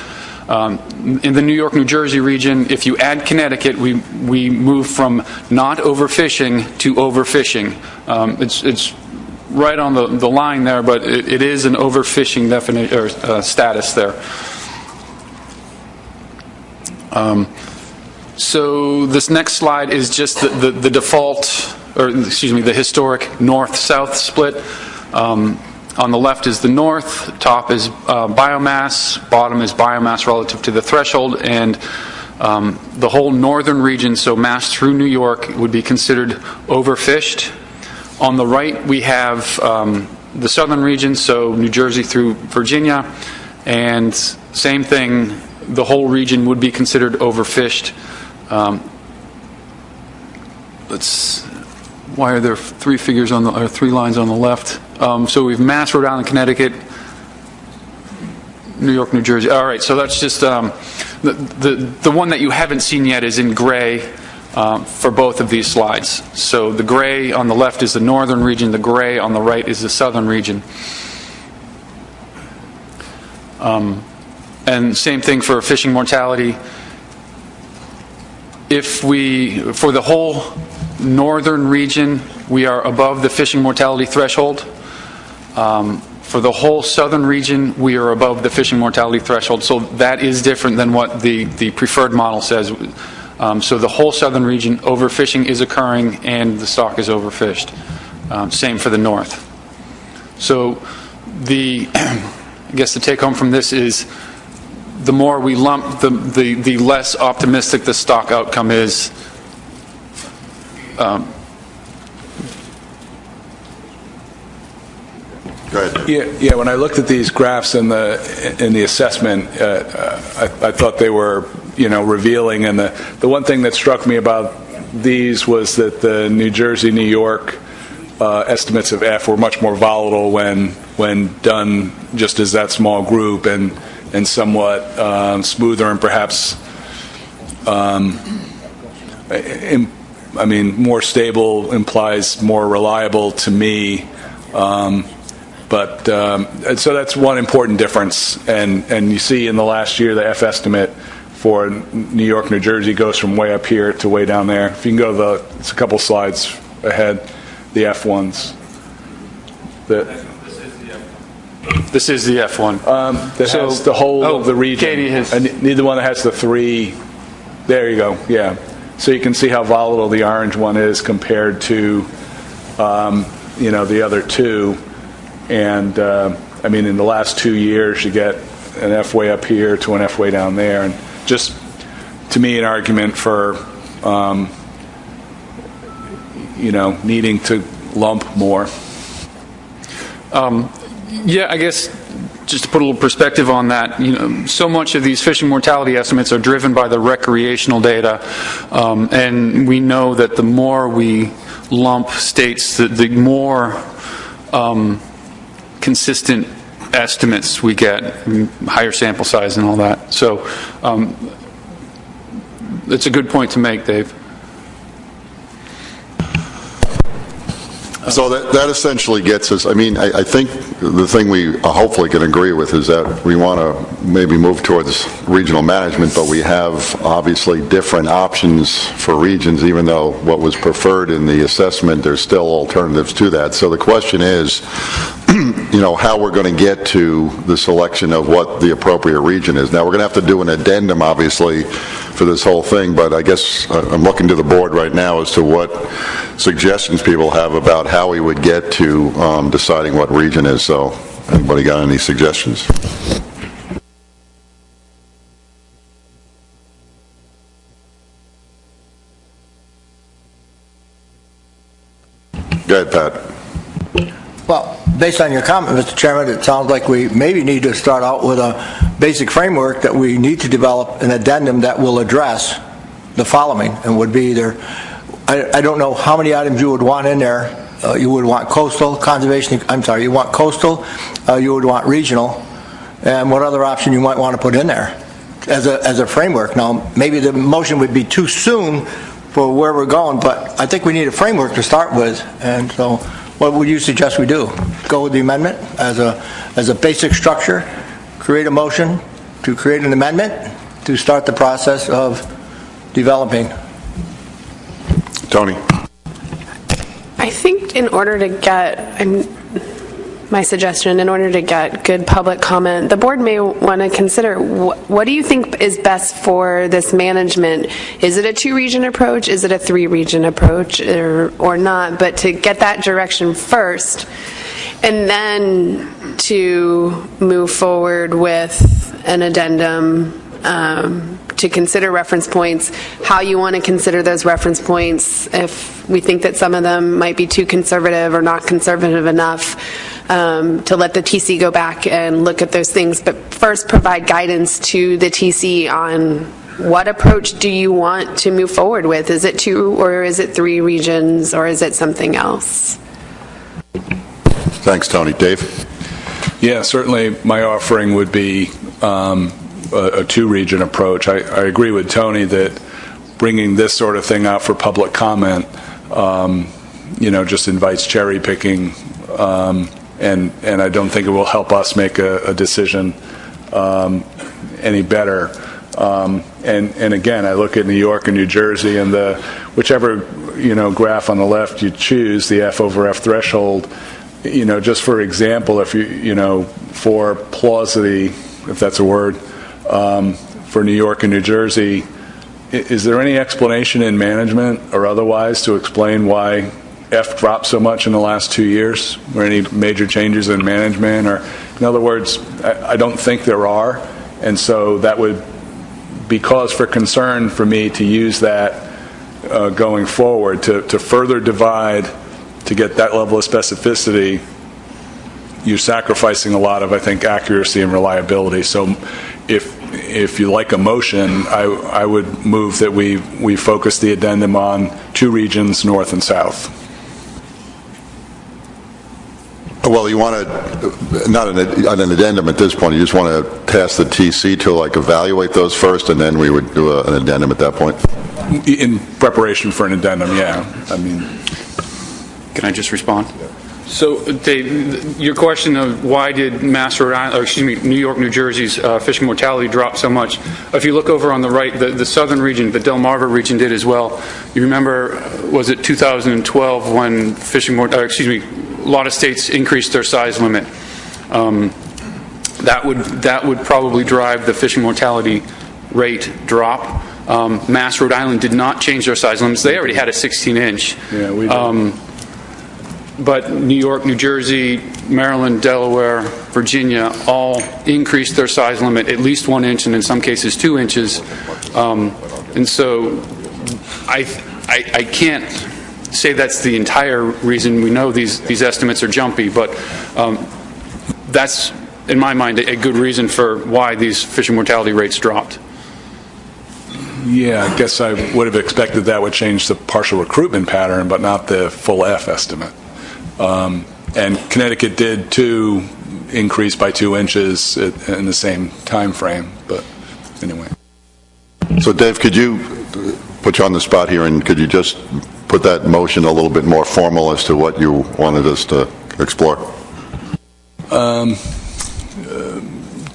In the New York, New Jersey region, if you add Connecticut, we move from not overfishing to overfishing. It's right on the line there, but it is an overfishing status there. So this next slide is just the default or excuse me, the historic north-south split. On the left is the north, top is biomass, bottom is biomass relative to the threshold, and the whole northern region, so Mass through New York, would be considered overfished. On the right, we have the southern region, so New Jersey through Virginia, and same thing, the whole region would be considered overfished. Why are there three figures on the, or three lines on the left? So we've Mass, Rhode Island, Connecticut, New York, New Jersey. All right, so that's just the one that you haven't seen yet is in gray for both of these slides. So the gray on the left is the northern region, the gray on the right is the southern region. And same thing for fishing mortality. If we, for the whole northern region, we are above the fishing mortality threshold. For the whole southern region, we are above the fishing mortality threshold. So that is different than what the preferred model says. So the whole southern region, overfishing is occurring and the stock is overfished. Same for the north. So I guess the take home from this is the more we lump, the less optimistic the stock outcome is. Go ahead. Yeah. When I looked at these graphs in the assessment, I thought they were, revealing. And the one thing that struck me about these was that the New Jersey, New York estimates of F were much more volatile when done just as that small group, and somewhat smoother and perhaps, more stable implies more reliable to me. But so that's one important difference. And you see in the last year, the F estimate for New York, New Jersey goes from way up here to way down there. If you can go to it's a couple slides ahead, the F ones. This is the F1. That has the whole of the region. Katie has... And neither one that has the three. There you go, yeah. So you can see how volatile the orange one is compared to, the other two. And, in the last 2 years, you get an F way up here to an F way down there. And just, to me, an argument for, needing to lump more. Yeah, I guess just to put a little perspective on that, so much of these fishing mortality estimates are driven by the recreational data, and we know that the more we lump states, the more consistent estimates we get, higher sample size and all that. So it's a good point to make, Dave. So that essentially gets us, I think the thing we hopefully can agree with is that we want to maybe move towards regional management, but we have obviously different options for regions, even though what was preferred in the assessment, there's still alternatives to that. So the question is, how we're going to get to the selection of what the appropriate region is. Now, we're going to have to do an addendum, obviously, for this whole thing, but I guess I'm looking to the board right now as to what suggestions people have about how we would get to deciding what region is. So, anybody got any suggestions? Go ahead, Pat. Well, based on your comment, Mr. Chairman, it sounds like we maybe need to start out with a basic framework that we need to develop an addendum that will address the following, and would be either, I don't know how many items you would want in there. You would want coastal, conservation, you want coastal, you would want regional, and what other option you might want to put in there as a framework. Now, maybe the motion would be too soon for where we're going, but I think we need a framework to start with, and so what would you suggest we do? Go with the amendment as a basic structure, create a motion to create an amendment to start the process of developing. Tony. I think in order to get my suggestion, in order to get good public comment, the board may want to consider what do you think is best for this management? Is it a 2-region approach? Is it a 3-region approach, or not? But to get that direction first, and then to move forward with an addendum to consider reference points, how you want to consider those reference points, if we think that some of them might be too conservative or not conservative enough, to let the TC go back and look at those things, but first provide guidance to the TC on what approach do you want to move forward with. Is it 2 or is it 3 regions, or is it something else? Thanks, Tony. Dave? Yeah, certainly my offering would be a 2-region approach. I agree with Tony that bringing this sort of thing out for public comment, just invites cherry picking, and I don't think it will help us make a decision any better. And again, I look at New York and New Jersey, and whichever graph on the left you choose, the F over F threshold. Just for example, if for plausity, if that's a word, for New York and New Jersey, is there any explanation in management or otherwise to explain why F dropped so much in the last 2 years? Were any major changes in management? Or, in other words, I don't think there are, and so that would be cause for concern for me to use that going forward to further divide. To get that level of specificity, you're sacrificing a lot of, I think, accuracy and reliability. So if you like a motion, I would move that we focus the addendum on 2 regions, north and south. Well, you want to, not an addendum at this point, you just want to task the TC to evaluate those first, and then we would do an addendum at that point? In preparation for an addendum, yeah. Can I just respond? So, Dave, your question of why did New York, New Jersey's fishing mortality drop so much? If you look over on the right, the southern region, the Delmarva region, did as well. You remember, was it 2012 when a lot of states increased their size limit? That would probably drive the fishing mortality rate drop. Mass, Rhode Island did not change their size limits. They already had a 16-inch. Yeah, we did. But New York, New Jersey, Maryland, Delaware, Virginia all increased their size limit at least 1 inch, and in some cases 2 inches. And so I can't say that's the entire reason. We know these estimates are jumpy, but that's, in my mind, a good reason for why these fishing mortality rates dropped. Yeah, I guess I would have expected that would change the partial recruitment pattern, but not the full F estimate. And Connecticut did too increase by 2 inches in the same time frame, but anyway. So Dave, could you put you on the spot here, and could you just put that motion a little bit more formal as to what you wanted us to explore?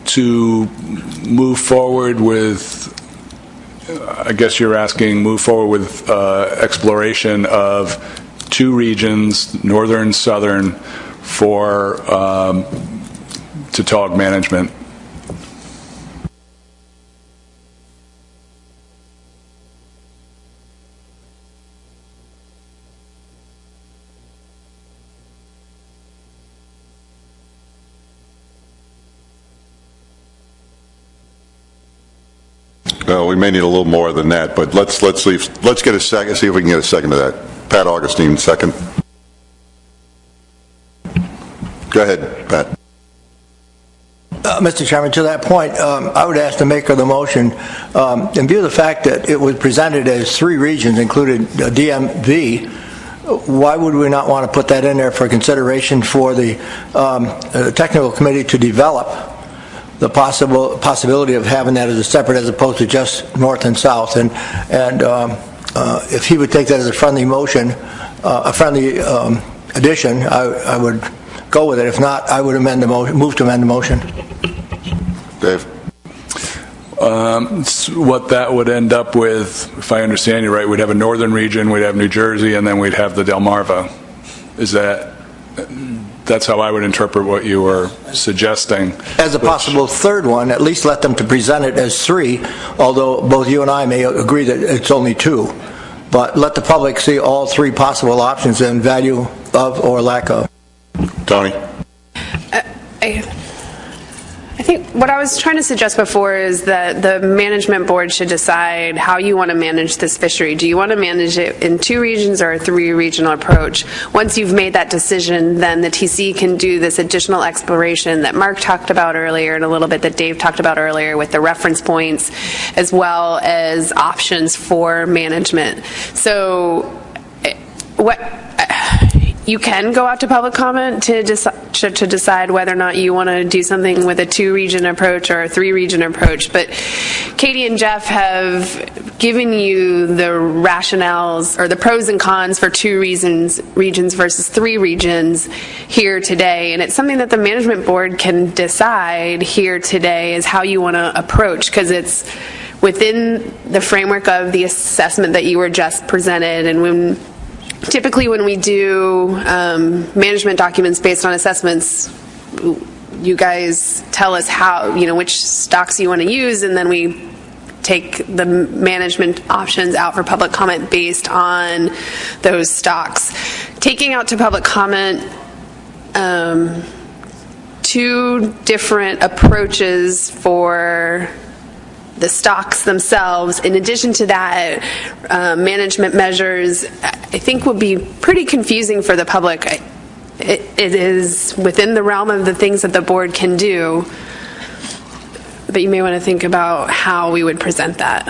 To move forward with, I guess you're asking, move forward with exploration of 2 regions, northern, southern, for Tautog management. Well, we may need a little more than that, but let's get a second, see if we can get a second to that. Pat Augustine, second. Go ahead, Pat. Mr. Chairman, to that point, I would ask the maker of the motion, in view of the fact that it was presented as 3 regions, included DMV, why would we not want to put that in there for consideration for the technical committee to develop the possibility of having that as a separate, as opposed to just north and south? And if he would take that as a friendly motion, a friendly addition, I would go with it. If not, I would amend the motion, move to amend the motion. Dave? What that would end up with, if I understand you right, we'd have a northern region, we'd have New Jersey, and then we'd have the Delmarva. Is that that's how I would interpret what you were suggesting. As a possible third one, at least let them to present it as 3, although both you and I may agree that it's only 2. But let the public see all 3 possible options and value of or lack of. Tony? I think what I was trying to suggest before is that the management board should decide how you want to manage this fishery. Do you want to manage it in 2 regions or a 3-regional approach? Once you've made that decision, then the TC can do this additional exploration that Mark talked about earlier and a little bit that Dave talked about earlier with the reference points, as well as options for management. So you can go out to public comment to decide whether or not you want to do something with a 2-region approach or a 3-region approach. But Katie and Jeff have given you the rationales or the pros and cons for 2 regions versus 3 regions here today. And it's something that the management board can decide here today is how you want to approach, because it's within the framework of the assessment that you were just presented. And typically when we do management documents based on assessments, you guys tell us which stocks you want to use, and then we take the management options out for public comment based on those stocks. Taking out to public comment 2 different approaches for the stocks themselves, in addition to that, management measures, I think would be pretty confusing for the public. It is within the realm of the things that the board can do, but you may want to think about how we would present that.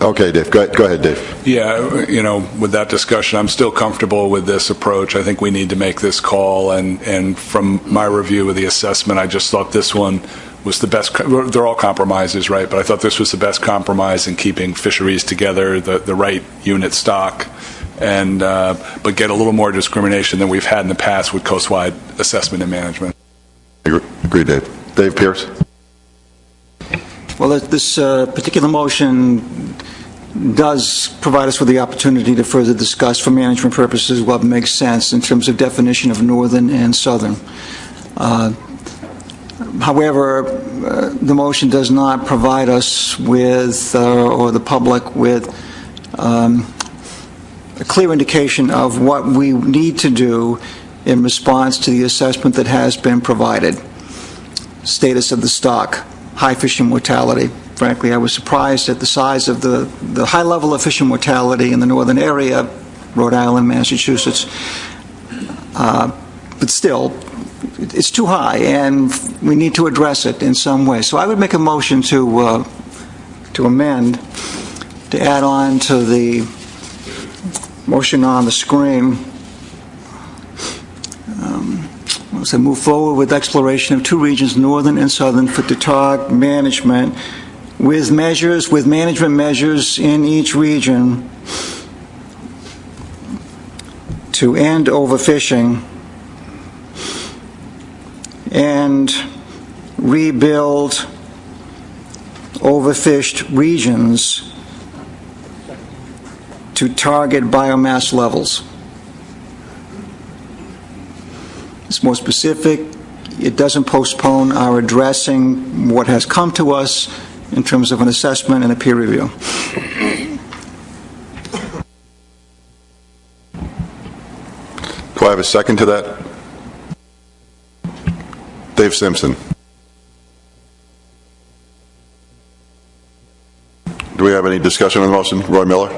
Okay, Dave. Go ahead, Dave. Yeah, with that discussion, I'm still comfortable with this approach. I think we need to make this call, and from my review of the assessment, I just thought this one was the best. They're all compromises, right? But I thought this was the best compromise in keeping fisheries together, the right unit stock, and but get a little more discrimination than we've had in the past with coastwide assessment and management. Agree, Dave. Dave Pierce? Well, this particular motion does provide us with the opportunity to further discuss for management purposes what makes sense in terms of definition of northern and southern. However, the motion does not provide us with, or the public with, a clear indication of what we need to do in response to the assessment that has been provided. Status of the stock, high fishing mortality. Frankly, I was surprised at the size of the high level of fishing mortality in the northern area, Rhode Island, Massachusetts. But still, it's too high, and we need to address it in some way. So I would make a motion to amend, to add on to the motion on the screen. So move forward with exploration of 2 regions, northern and southern, for Tautog management, with management measures in each region to end overfishing and rebuild overfished regions to target biomass levels. It's more specific. It doesn't postpone our addressing what has come to us in terms of an assessment and a peer review. Do I have a second to that? Dave Simpson. Do we have any discussion on the motion? Roy Miller?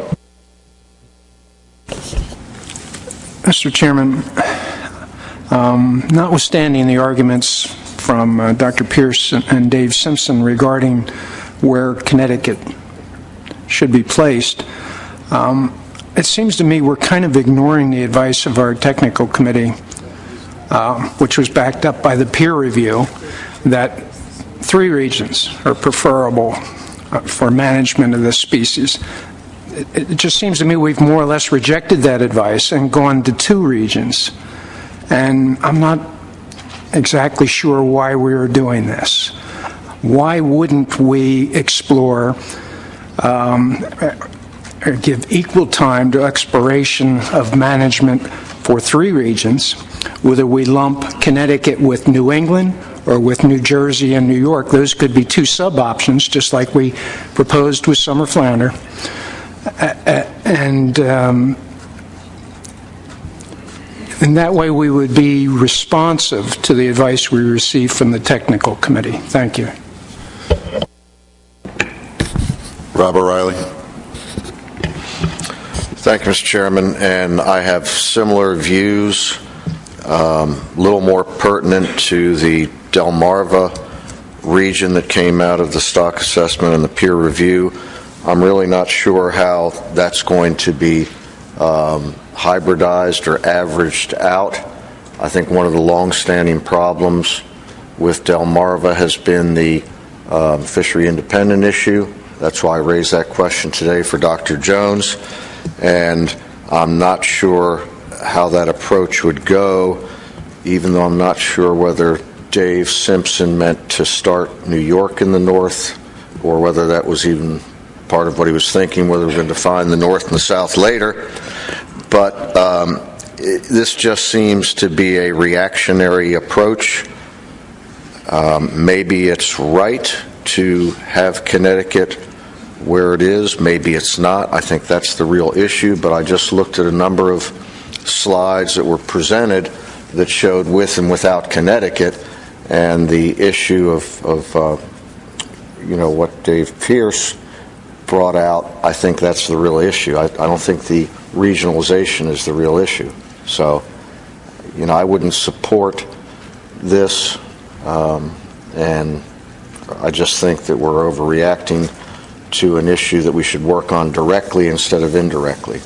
Mr. Chairman, notwithstanding the arguments from Dr. Pierce and Dave Simpson regarding where Connecticut should be placed, it seems to me we're kind of ignoring the advice of our technical committee, which was backed up by the peer review, that 3 regions are preferable for management of this species. It just seems to me we've more or less rejected that advice and gone to 2 regions. And I'm not exactly sure why we are doing this. Why wouldn't we explore or give equal time to exploration of management for 3 regions, whether we lump Connecticut with New England or with New Jersey and New York. Those could be 2 sub-options, just like we proposed with summer flounder. And that way we would be responsive to the advice we received from the technical committee. Thank you. Rob O'Reilly. Thank you, Mr. Chairman, and I have similar views, a little more pertinent to the Delmarva region that came out of the stock assessment and the peer review. I'm really not sure how that's going to be hybridized or averaged out. I think one of the long-standing problems with Delmarva has been the fishery independent issue. That's why I raised that question today for Dr. Jones. And I'm not sure how that approach would go, even though I'm not sure whether Dave Simpson meant to start New York in the north, or whether that was even part of what he was thinking, whether we're going to define the north and the south later. But this just seems to be a reactionary approach. Maybe it's right to have Connecticut where it is. Maybe it's not. I think that's the real issue, but I just looked at a number of slides that were presented that showed with and without Connecticut, and the issue of what Dave Pierce brought out, I think that's the real issue. I don't think the regionalization is the real issue. So, I wouldn't support this, and I just think that we're overreacting to an issue that we should work on directly instead of indirectly.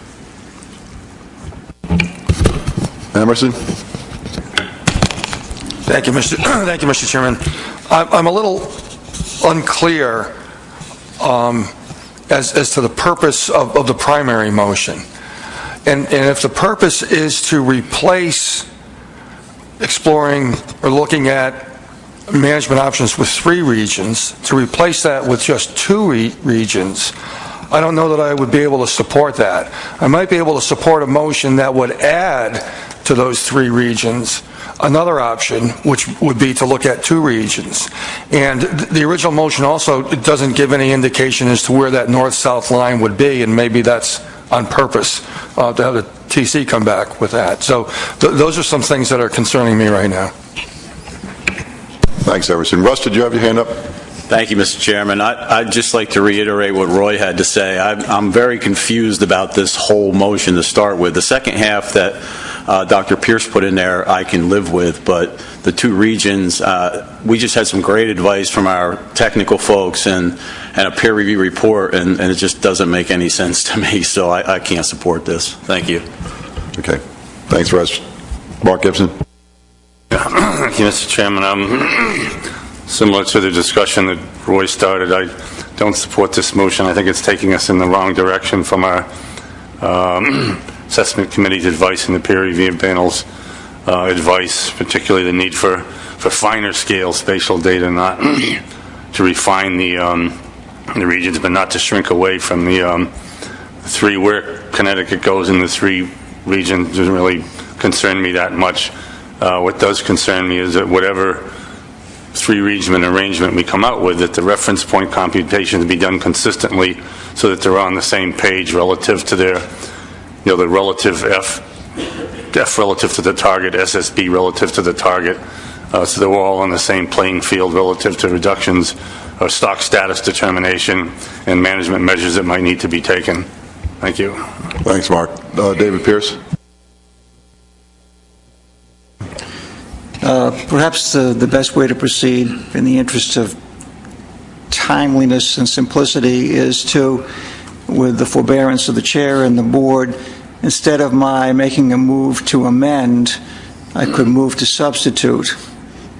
Emerson? Thank you, Mr. Chairman. I'm a little unclear as to the purpose of the primary motion. And if the purpose is to replace exploring or looking at management options with 3 regions, to replace that with just 2 regions, I don't know that I would be able to support that. I might be able to support a motion that would add to those 3 regions another option, which would be to look at 2 regions. And the original motion also doesn't give any indication as to where that north-south line would be, and maybe that's on purpose to have the TC come back with that. So those are some things that are concerning me right now. Thanks, Emerson. Russ, did you have your hand up? Thank you, Mr. Chairman. I'd just like to reiterate what Roy had to say. I'm very confused about this whole motion to start with. The second half that Dr. Pierce put in there I can live with, but the 2 regions, we just had some great advice from our technical folks and a peer review report, and it just doesn't make any sense to me, so I can't support this. Thank you. Okay. Thanks, Russ. Mark Gibson. Thank you, Mr. Chairman. Similar to the discussion that Roy started, I don't support this motion. I think it's taking us in the wrong direction from our assessment committee's advice and the peer review panel's advice, particularly the need for finer scale spatial data, not to refine the regions, but not to shrink away from the 3 where Connecticut goes in the 3 regions doesn't really concern me that much. What does concern me is that whatever 3-region arrangement we come out with, that the reference point computations be done consistently so that they're on the same page relative to their, the relative F relative to the target, SSB relative to the target, so that we're all on the same playing field relative to reductions of stock status determination and management measures that might need to be taken. Thank you. Thanks, Mark. David Pierce? Perhaps the best way to proceed in the interest of timeliness and simplicity is to, with the forbearance of the chair and the board, instead of my making a move to amend, I could move to substitute,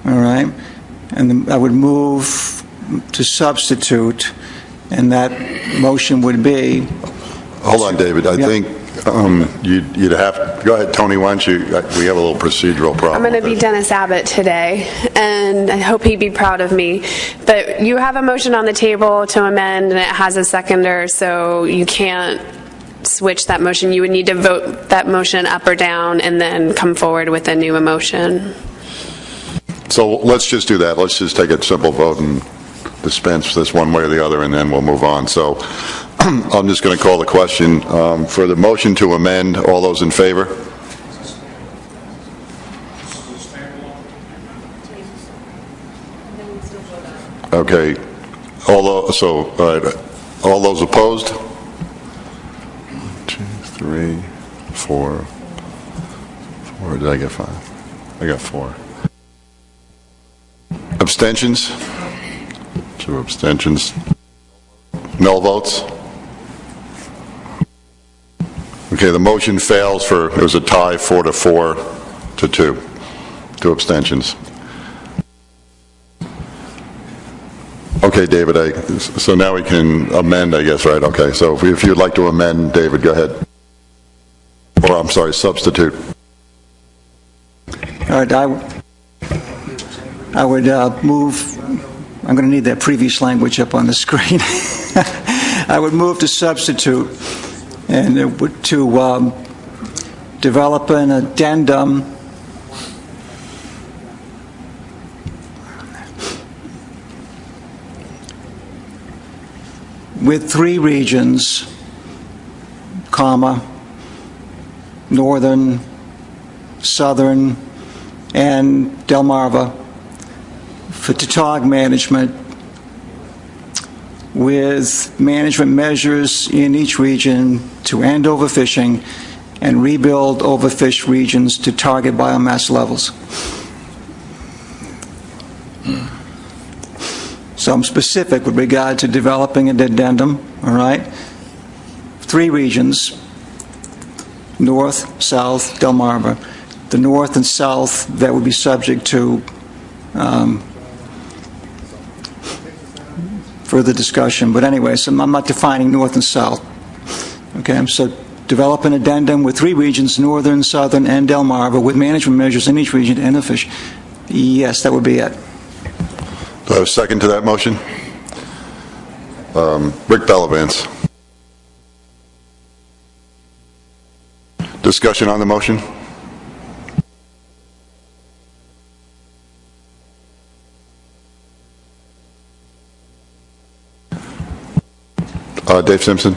all right? And I would move to substitute, and that motion would be... Hold on, David. I think you'd have... Go ahead, Tony, why don't you... We have a little procedural problem. I'm going to be Dennis Abbott today, and I hope he'd be proud of me. But you have a motion on the table to amend, and it has a seconder, so you can't switch that motion, you would need to vote that motion up or down and then come forward with a new motion. So let's just do that. Let's just take a simple vote and dispense this one way or the other, and then we'll move on. So I'm just going to call the question for the motion to amend. All those in favor? Okay. All those opposed? 2, 3, 4. Did I get 5? I got 4. Abstentions? 2 abstentions. No votes? Okay, the motion fails it was a tie 4 to 4 to 2. 2 abstentions. Okay, David, so now we can amend, I guess, right? Okay, so if you'd like to amend, David, go ahead. Or, I'm sorry, substitute. All right, I would move, I'm going to need that previous language up on the screen. I would move to substitute and to develop an addendum with 3 regions, comma, northern, southern, and Delmarva for Tautog management, with management measures in each region to end overfishing and rebuild overfished regions to target biomass levels. So I'm specific with regard to developing an addendum, all right? 3 regions, north, south, Delmarva. The north and south, that would be subject to further discussion. But anyway, so I'm not defining north and south. Okay, so develop an addendum with 3 regions, northern, southern, and Delmarva, with management measures in each region to end the fish. Yes, that would be it. Do I have a second to that motion? Rick Bellavance. Discussion on the motion? Dave Simpson.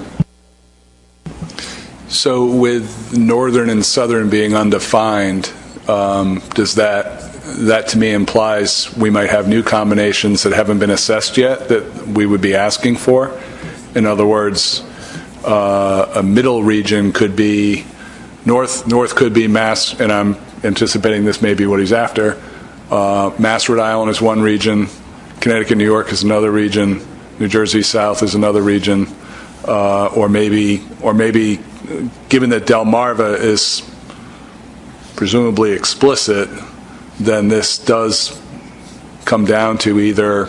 So with northern and southern being undefined, does that to me implies we might have new combinations that haven't been assessed yet that we would be asking for? In other words, a middle region could be north could be Mass, and I'm anticipating this may be what he's after. Mass, Rhode Island is one region, Connecticut, New York is another region, New Jersey South is another region, or maybe given that Delmarva is presumably explicit, then this does come down to either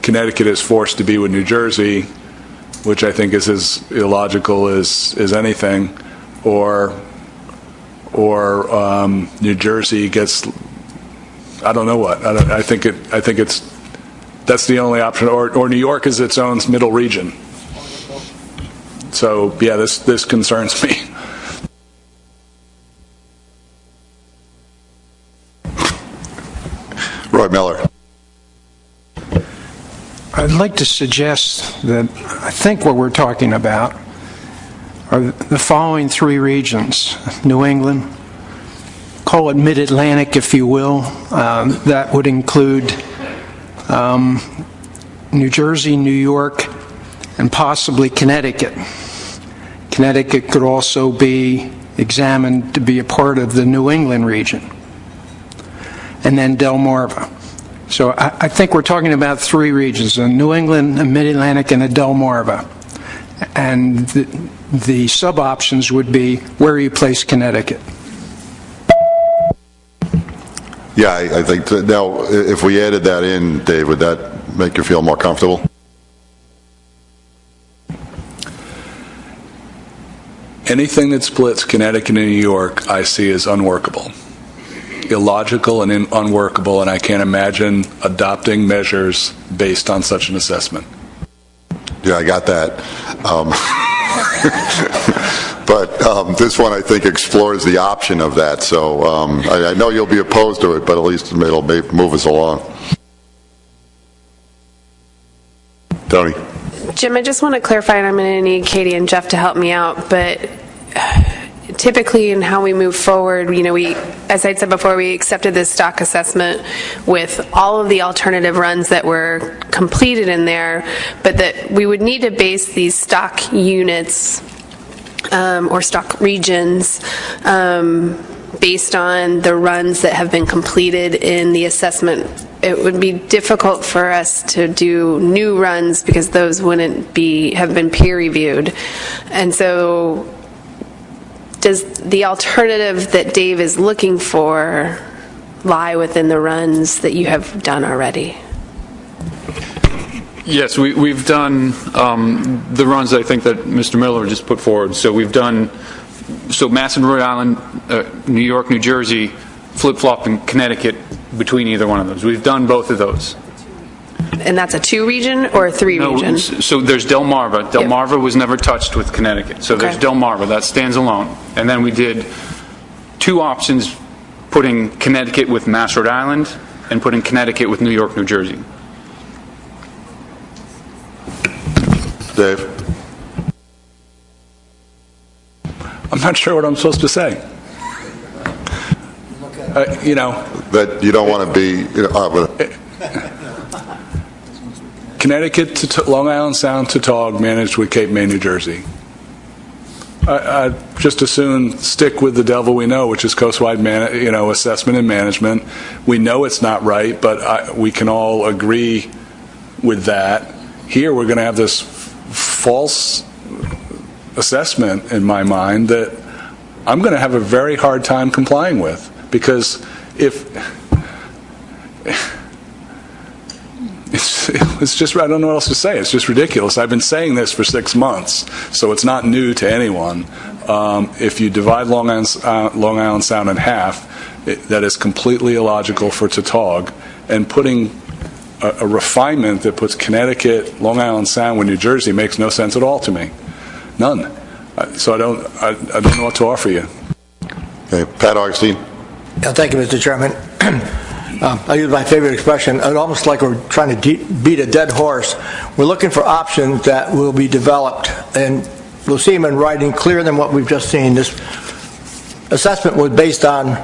Connecticut is forced to be with New Jersey, which I think is as illogical as anything, or New Jersey gets, I don't know what. I think that's the only option, or New York is its own middle region. So yeah, this concerns me. Roy Miller. I'd like to suggest that I think what we're talking about are the following 3 regions. New England, call it Mid-Atlantic if you will. That would include New Jersey, New York, and possibly Connecticut. Connecticut could also be examined to be a part of the New England region. And then Delmarva. So I think we're talking about 3 regions, a New England, a Mid-Atlantic, and a Delmarva. And the sub-options would be where you place Connecticut. Yeah, I think now if we added that in, Dave, would that make you feel more comfortable? Anything that splits Connecticut and New York I see as unworkable. Illogical and unworkable, and I can't imagine adopting measures based on such an assessment. Yeah, I got that. But this one, I think, explores the option of that. So I know you'll be opposed to it, but at least it'll move us along. Tony. Jim, I just want to clarify, and I'm going to need Katie and Jeff to help me out, but typically in how we move forward, as I said before, we accepted this stock assessment with all of the alternative runs that were completed in there, but that we would need to base these stock units or stock regions based on the runs that have been completed in the assessment. It would be difficult for us to do new runs because those wouldn't have been peer reviewed. And so does the alternative that Dave is looking for lie within the runs that you have done already? Yes, we've done the runs I think that Mr. Miller just put forward. So we've done, Mass and Rhode Island, New York, New Jersey, flip-flop in Connecticut between either one of those. We've done both of those. And that's a 2-region or a 3-region? No, so there's Delmarva. Delmarva was never touched with Connecticut. So there's Delmarva. That stands alone. And then we did 2 options, putting Connecticut with Mass, Rhode Island, and putting Connecticut with New York, New Jersey. Dave? I'm not sure what I'm supposed to say. That you don't want to be... Connecticut to Long Island Sound, Tautog, managed with Cape May, New Jersey. I'd just as soon stick with the devil we know, which is coastwide assessment and management. We know it's not right, but we can all agree with that. Here we're going to have this false assessment in my mind that I'm going to have a very hard time complying with, because it's just, I don't know what else to say. It's just ridiculous. I've been saying this for 6 months, so it's not new to anyone. If you divide Long Island Sound in half, that is completely illogical for Tautog, and putting a refinement that puts Connecticut, Long Island Sound with New Jersey makes no sense at all to me. None. So I don't know what to offer you. Okay, Pat Augustine. Thank you, Mr. Chairman. I use my favorite expression. It's almost like we're trying to beat a dead horse. We're looking for options that will be developed, and we'll see them in writing clearer than what we've just seen. This assessment was based on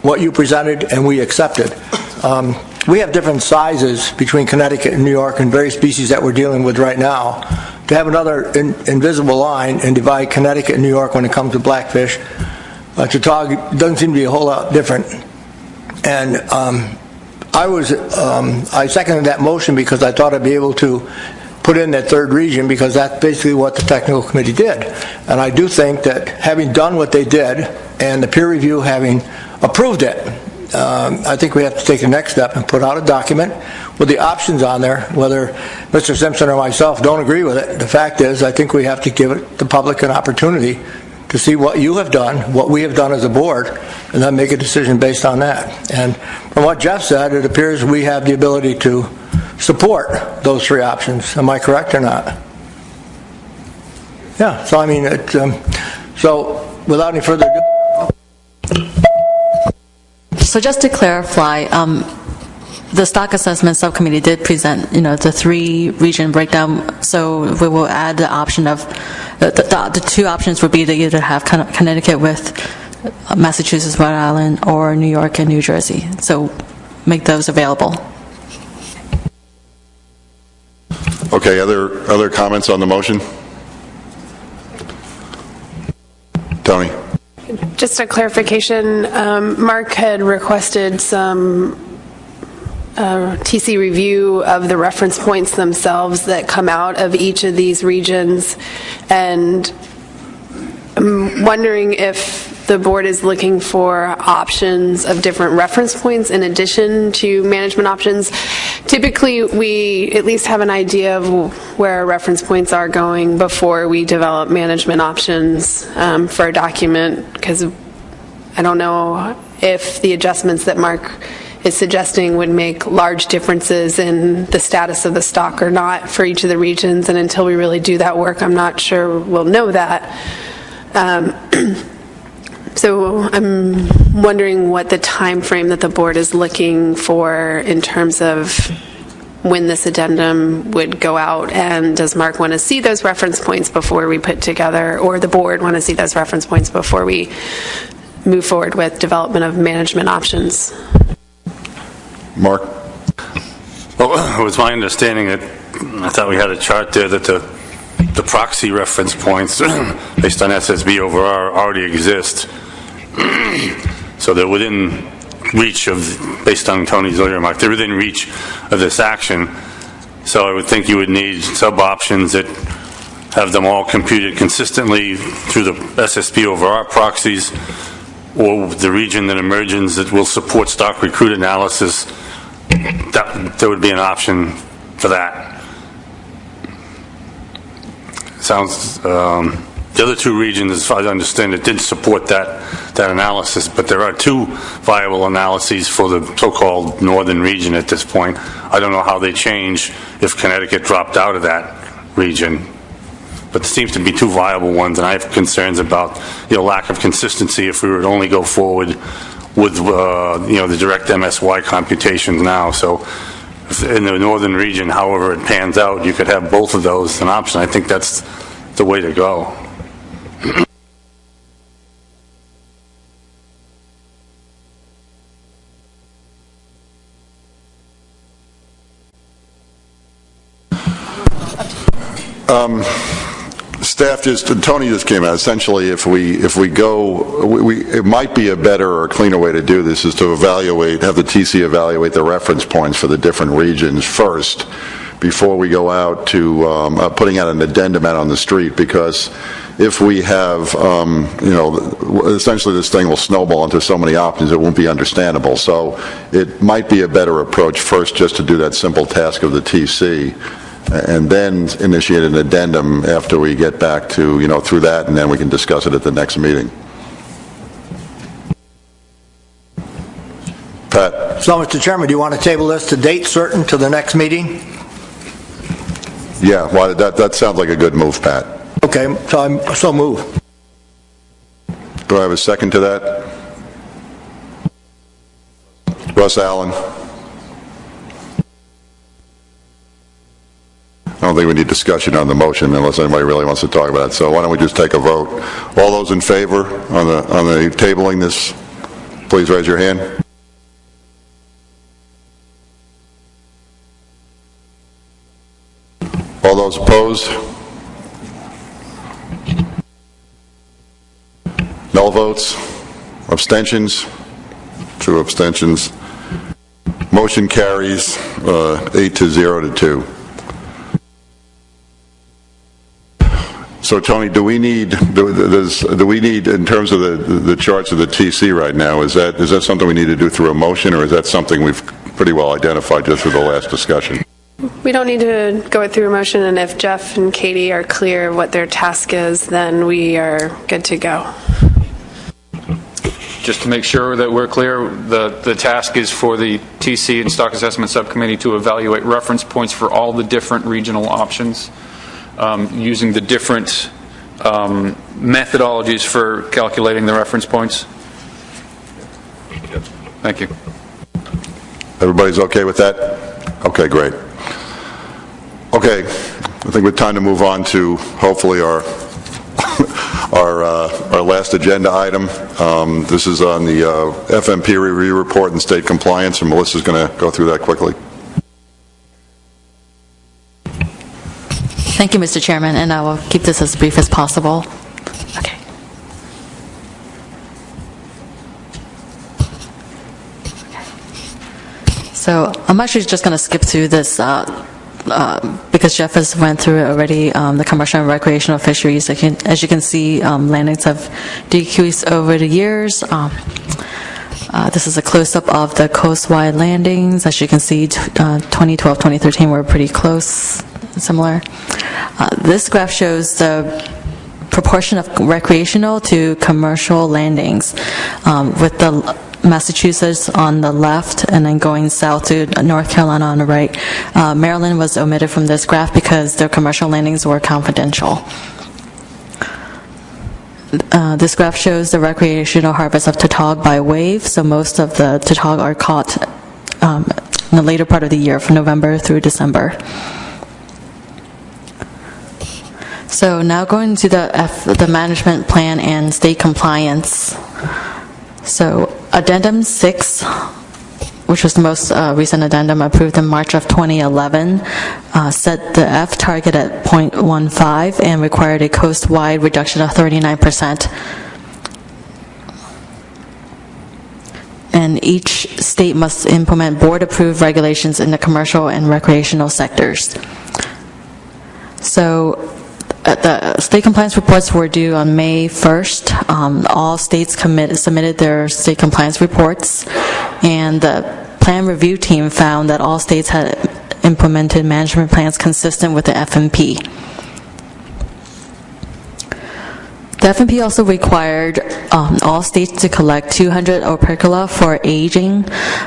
what you presented, and we accepted. We have different sizes between Connecticut and New York and various species that we're dealing with right now. To have another invisible line and divide Connecticut and New York when it comes to blackfish, Tautog doesn't seem to be a whole lot different. And I seconded that motion because I thought I'd be able to put in that 3rd region, because that's basically what the technical committee did. And I do think that having done what they did and the peer review having approved it, I think we have to take the next step and put out a document with the options on there. Whether Mr. Simpson or myself don't agree with it, the fact is I think we have to give the public an opportunity to see what you have done, what we have done as a board, and then make a decision based on that. And from what Jeff said, it appears we have the ability to support those 3 options. Am I correct or not? Yeah, so I mean, so without any further ado. So just to clarify, the stock assessment subcommittee did present, the 3-region breakdown. So we will add the option of the 2 options would be to either have Connecticut with Massachusetts, Rhode Island, or New York and New Jersey. So make those available. Okay. Other comments on the motion? Tony. Just a clarification. Mark had requested some TC review of the reference points themselves that come out of each of these regions, and I'm wondering if the board is looking for options of different reference points in addition to management options. Typically, we at least have an idea of where our reference points are going before we develop management options for a document, because I don't know if the adjustments that Mark is suggesting would make large differences in the status of the stock or not for each of the regions, and until we really do that work, I'm not sure we'll know that. So I'm wondering what the time frame that the board is looking for in terms of when this addendum would go out, and does Mark want to see those reference points before we put together, or the board want to see those reference points before we move forward with development of management options? Mark? Well, it was my understanding that, I thought we had a chart there, that the proxy reference points based on SSB over R already exist. So they're within reach of, based on Tony's earlier remark, they're within reach of this action. So I would think you would need sub-options that have them all computed consistently through the SSB over R proxies, or the region that emerges that will support stock recruit analysis. There would be an option for that. Sounds, the other two regions, as far as I understand it, did support that analysis, but there are two viable analyses for the so-called northern region at this point. I don't know how they change if Connecticut dropped out of that region, but there seems to be two viable ones, and I have concerns about lack of consistency if we were to only go forward with the direct MSY computations now. So if in the northern region, however it pans out, you could have both of those as an option. I think that's the way to go. Staff Tony just came out. Essentially, if we go, it might be a better or cleaner way to do this is to have the TC evaluate the reference points for the different regions first, before we go out to putting out an addendum out on the street, because if we have, essentially this thing will snowball into so many options it won't be understandable. So it might be a better approach first just to do that simple task of the TC, and then initiate an addendum after we get back to, through that, and then we can discuss it at the next meeting. Pat? So, Mr. Chairman, do you want to table this to date certain to the next meeting? Yeah, well, that sounds like a good move, Pat. Okay, so move. Do I have a second to that? Russ Allen? I don't think we need discussion on the motion unless anybody really wants to talk about it. So why don't we just take a vote? All those in favor on the tabling this, please raise your hand. All those opposed? No votes? Abstentions? 2 abstentions. Motion carries 8-0-2. So, Tony, do we need, in terms of the charts of the TC right now, is that something we need to do through a motion, or is that something we've pretty well identified just through the last discussion? We don't need to go through a motion, and if Jeff and Katie are clear what their task is, then we are good to go. Just to make sure that we're clear, the task is for the TC and Stock Assessment Subcommittee to evaluate reference points for all the different regional options, using the different methodologies for calculating the reference points. Thank you. Everybody's okay with that? Okay, great. Okay, I think it's time to move on to hopefully our last agenda item. This is on the FMP review report and state compliance, and Melissa's going to go through that quickly. Thank you, Mr. Chairman, and I will keep this as brief as possible. Okay. So I'm actually just going to skip through this because Jeff has went through it already. The commercial and recreational fisheries, as you can see, landings have decreased over the years. This is a close-up of the coast-wide landings. As you can see, 2012, 2013 were pretty close, similar. This graph shows the proportion of recreational to commercial landings, with the Massachusetts on the left, and then going south to North Carolina on the right. Maryland was omitted from this graph because their commercial landings were confidential. This graph shows the recreational harvest of tautog by wave, so most of the tautog are caught in the later part of the year, from November through December. So now going to the management plan and state compliance. So Addendum 6, which was the most recent addendum approved in March of 2011, set the F target at 0.15 and required a coast-wide reduction of 39%. And each state must implement board-approved regulations in the commercial and recreational sectors. So the state compliance reports were due on May 1st. All states submitted their state compliance reports, and the plan review team found that all states had implemented management plans consistent with the FMP. The FMP also required all states to collect 200 opercula for aging.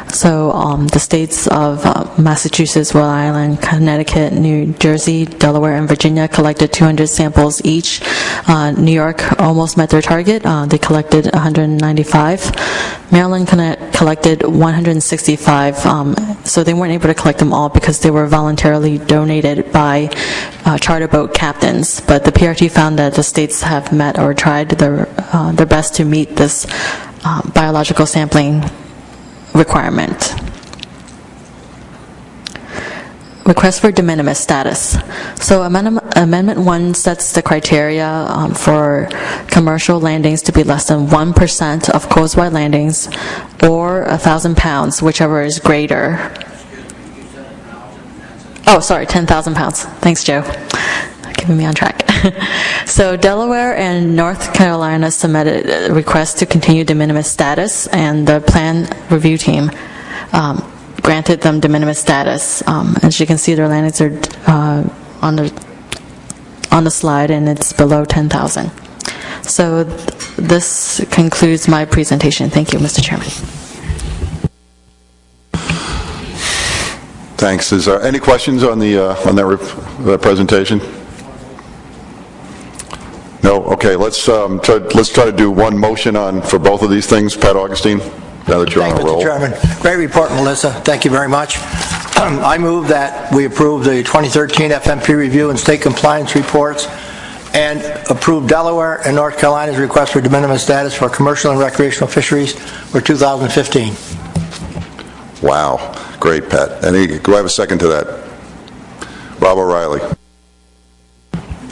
So the states of Massachusetts, Rhode Island, Connecticut, New Jersey, Delaware, and Virginia collected 200 samples each. New York almost met their target. They collected 195. Maryland collected 165. So they weren't able to collect them all because they were voluntarily donated by charter boat captains. But the PRT found that the states have met or tried their best to meet this biological sampling requirement. Request for de minimis status. So Amendment 1 sets the criteria for commercial landings to be less than 1% of coastwide landings or 1,000 pounds, whichever is greater. Oh, sorry, 10,000 pounds. Thanks, Joe. Keeping me on track. So Delaware and North Carolina submitted requests to continue de minimis status, and the plan review team granted them de minimis status. As you can see, their landings are on the slide, and it's below 10,000. So this concludes my presentation. Thank you, Mr. Chairman. Thanks. Is there any questions on that presentation? No. Okay. Let's try to do one motion for both of these things. Pat Augustine, now that you're on a roll. Mr. Chairman. Great report, Melissa. Thank you very much. I move that we approve the 2013 FMP review and state compliance reports, and approve Delaware and North Carolina's request for de minimis status for commercial and recreational fisheries for 2015. Wow. Great, Pat. Do I have a second to that? Bob O'Reilly.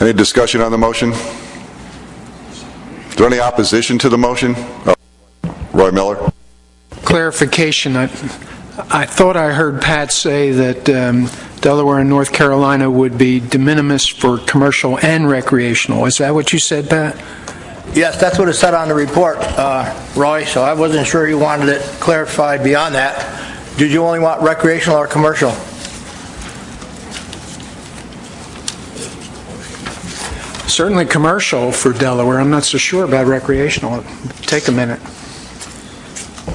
Any discussion on the motion? Is there any opposition to the motion? Roy Miller? Clarification. I thought I heard Pat say that Delaware and North Carolina would be de minimis for commercial and recreational. Is that what you said, Pat? Yes, that's what it said on the report, Roy, so I wasn't sure you wanted it clarified beyond that. Did you only want recreational or commercial? Certainly commercial for Delaware. I'm not so sure about recreational. Take a minute.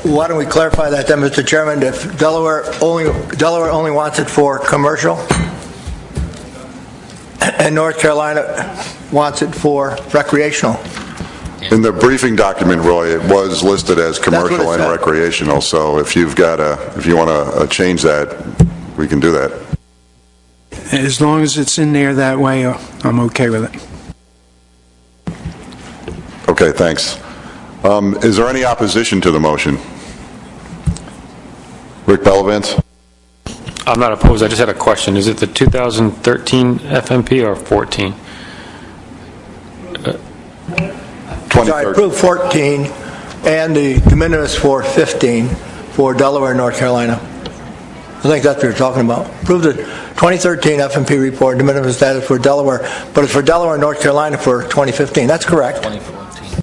Why don't we clarify that then, Mr. Chairman? If Delaware only wants it for commercial, and North Carolina wants it for recreational. In the briefing document, Roy, it was listed as commercial and recreational. So if you want to change that, we can do that. As long as it's in there that way, I'm okay with it. Okay, thanks. Is there any opposition to the motion? Rick Bellavance? I'm not opposed. I just had a question. Is it the 2013 FMP or 14? So I approved 14 and the de minimis for 15 for Delaware and North Carolina. I think that's what you're talking about. Approved the 2013 FMP report, de minimis status for Delaware, but it's for Delaware and North Carolina for 2015. That's correct. 2014.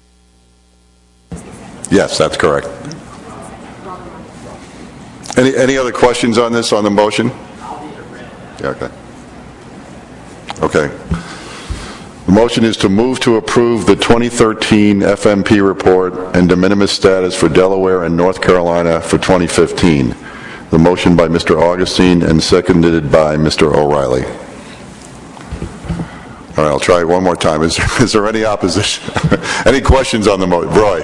Yes, that's correct. Any other questions on this, on the motion? Yeah, okay. Okay. The motion is to move to approve the 2013 FMP report and de minimis status for Delaware and North Carolina for 2015. The motion by Mr. Augustine and seconded by Mr. O'Reilly. All right, I'll try it one more time. Is there any opposition? Any questions on the motion? Roy?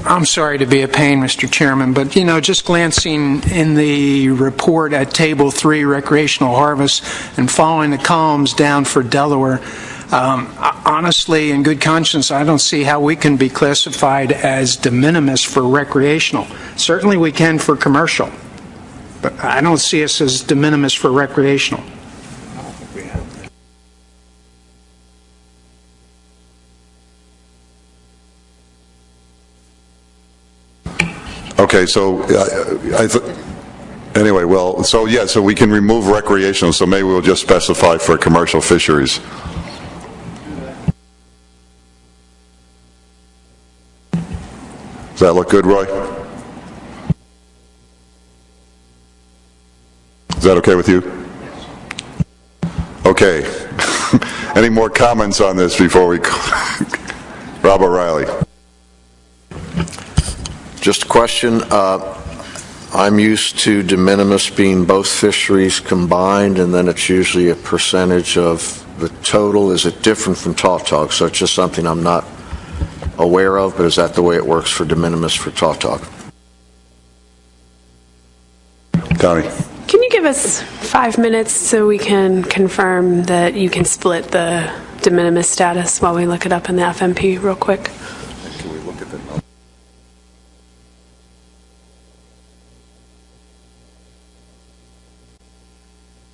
I'm sorry to be a pain, Mr. Chairman, but, just glancing in the report at Table 3, recreational harvest, and following the columns down for Delaware, honestly, in good conscience, I don't see how we can be classified as de minimis for recreational. Certainly we can for commercial, but I don't see us as de minimis for recreational. Okay, so anyway, well, so yeah, so we can remove recreational, so maybe we'll just specify for commercial fisheries. Does that look good, Roy? Is that okay with you? Okay. Any more comments on this before we... Rob O'Reilly. Just a question. I'm used to de minimis being both fisheries combined, and then it's usually a percentage of the total. Is it different from Tautog? So it's just something I'm not aware of, but is that the way it works for de minimis for Tautog? Connie. Can you give us 5 minutes so we can confirm that you can split the de minimis status while we look it up in the FMP real quick? Can we look at that?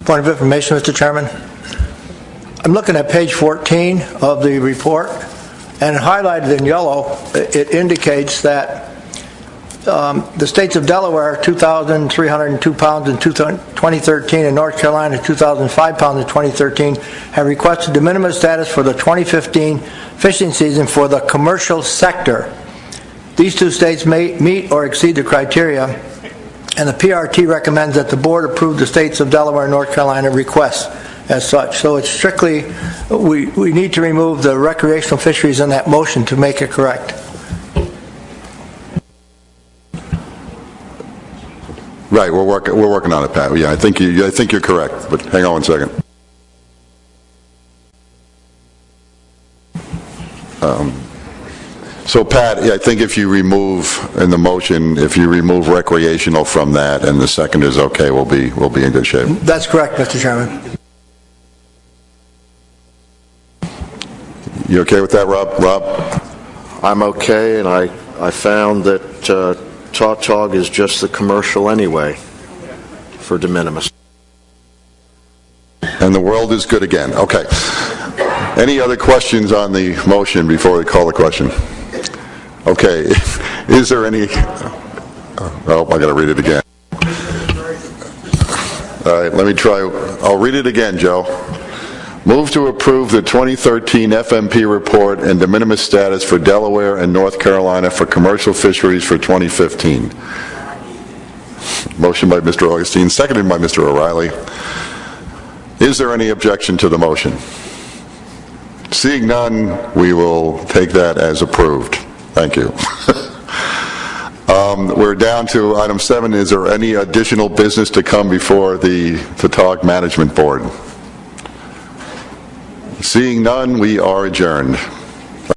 Point of information, Mr. Chairman. I'm looking at page 14 of the report, and highlighted in yellow, it indicates that the states of Delaware, 2,302 pounds in 2013, and North Carolina, 2,005 pounds in 2013, have requested de minimis status for the 2015 fishing season for the commercial sector. These two states may meet or exceed the criteria, and the PRT recommends that the board approve the states of Delaware and North Carolina requests as such. So it's strictly, we need to remove the recreational fisheries in that motion to make it correct. Right, we're working on it, Pat. Yeah, I think you're correct, but hang on 1 second. So Pat, I think if you remove in the motion, if you remove recreational from that, and the second is okay, we'll be in good shape. That's correct, Mr. Chairman. You okay with that, Rob? I'm okay, and I found that Tautog is just the commercial anyway for de minimis. And the world is good again. Okay. Any other questions on the motion before we call the question? Okay. Is there any... Oh, I got to read it again. All right, let me try. I'll read it again, Joe. Move to approve the 2013 FMP report and de minimis status for Delaware and North Carolina for commercial fisheries for 2015. Motion by Mr. Augustine, seconded by Mr. O'Reilly. Is there any objection to the motion? Seeing none, we will take that as approved. Thank you. We're down to item 7. Is there any additional business to come before the Tautog Management Board? Seeing none, we are adjourned.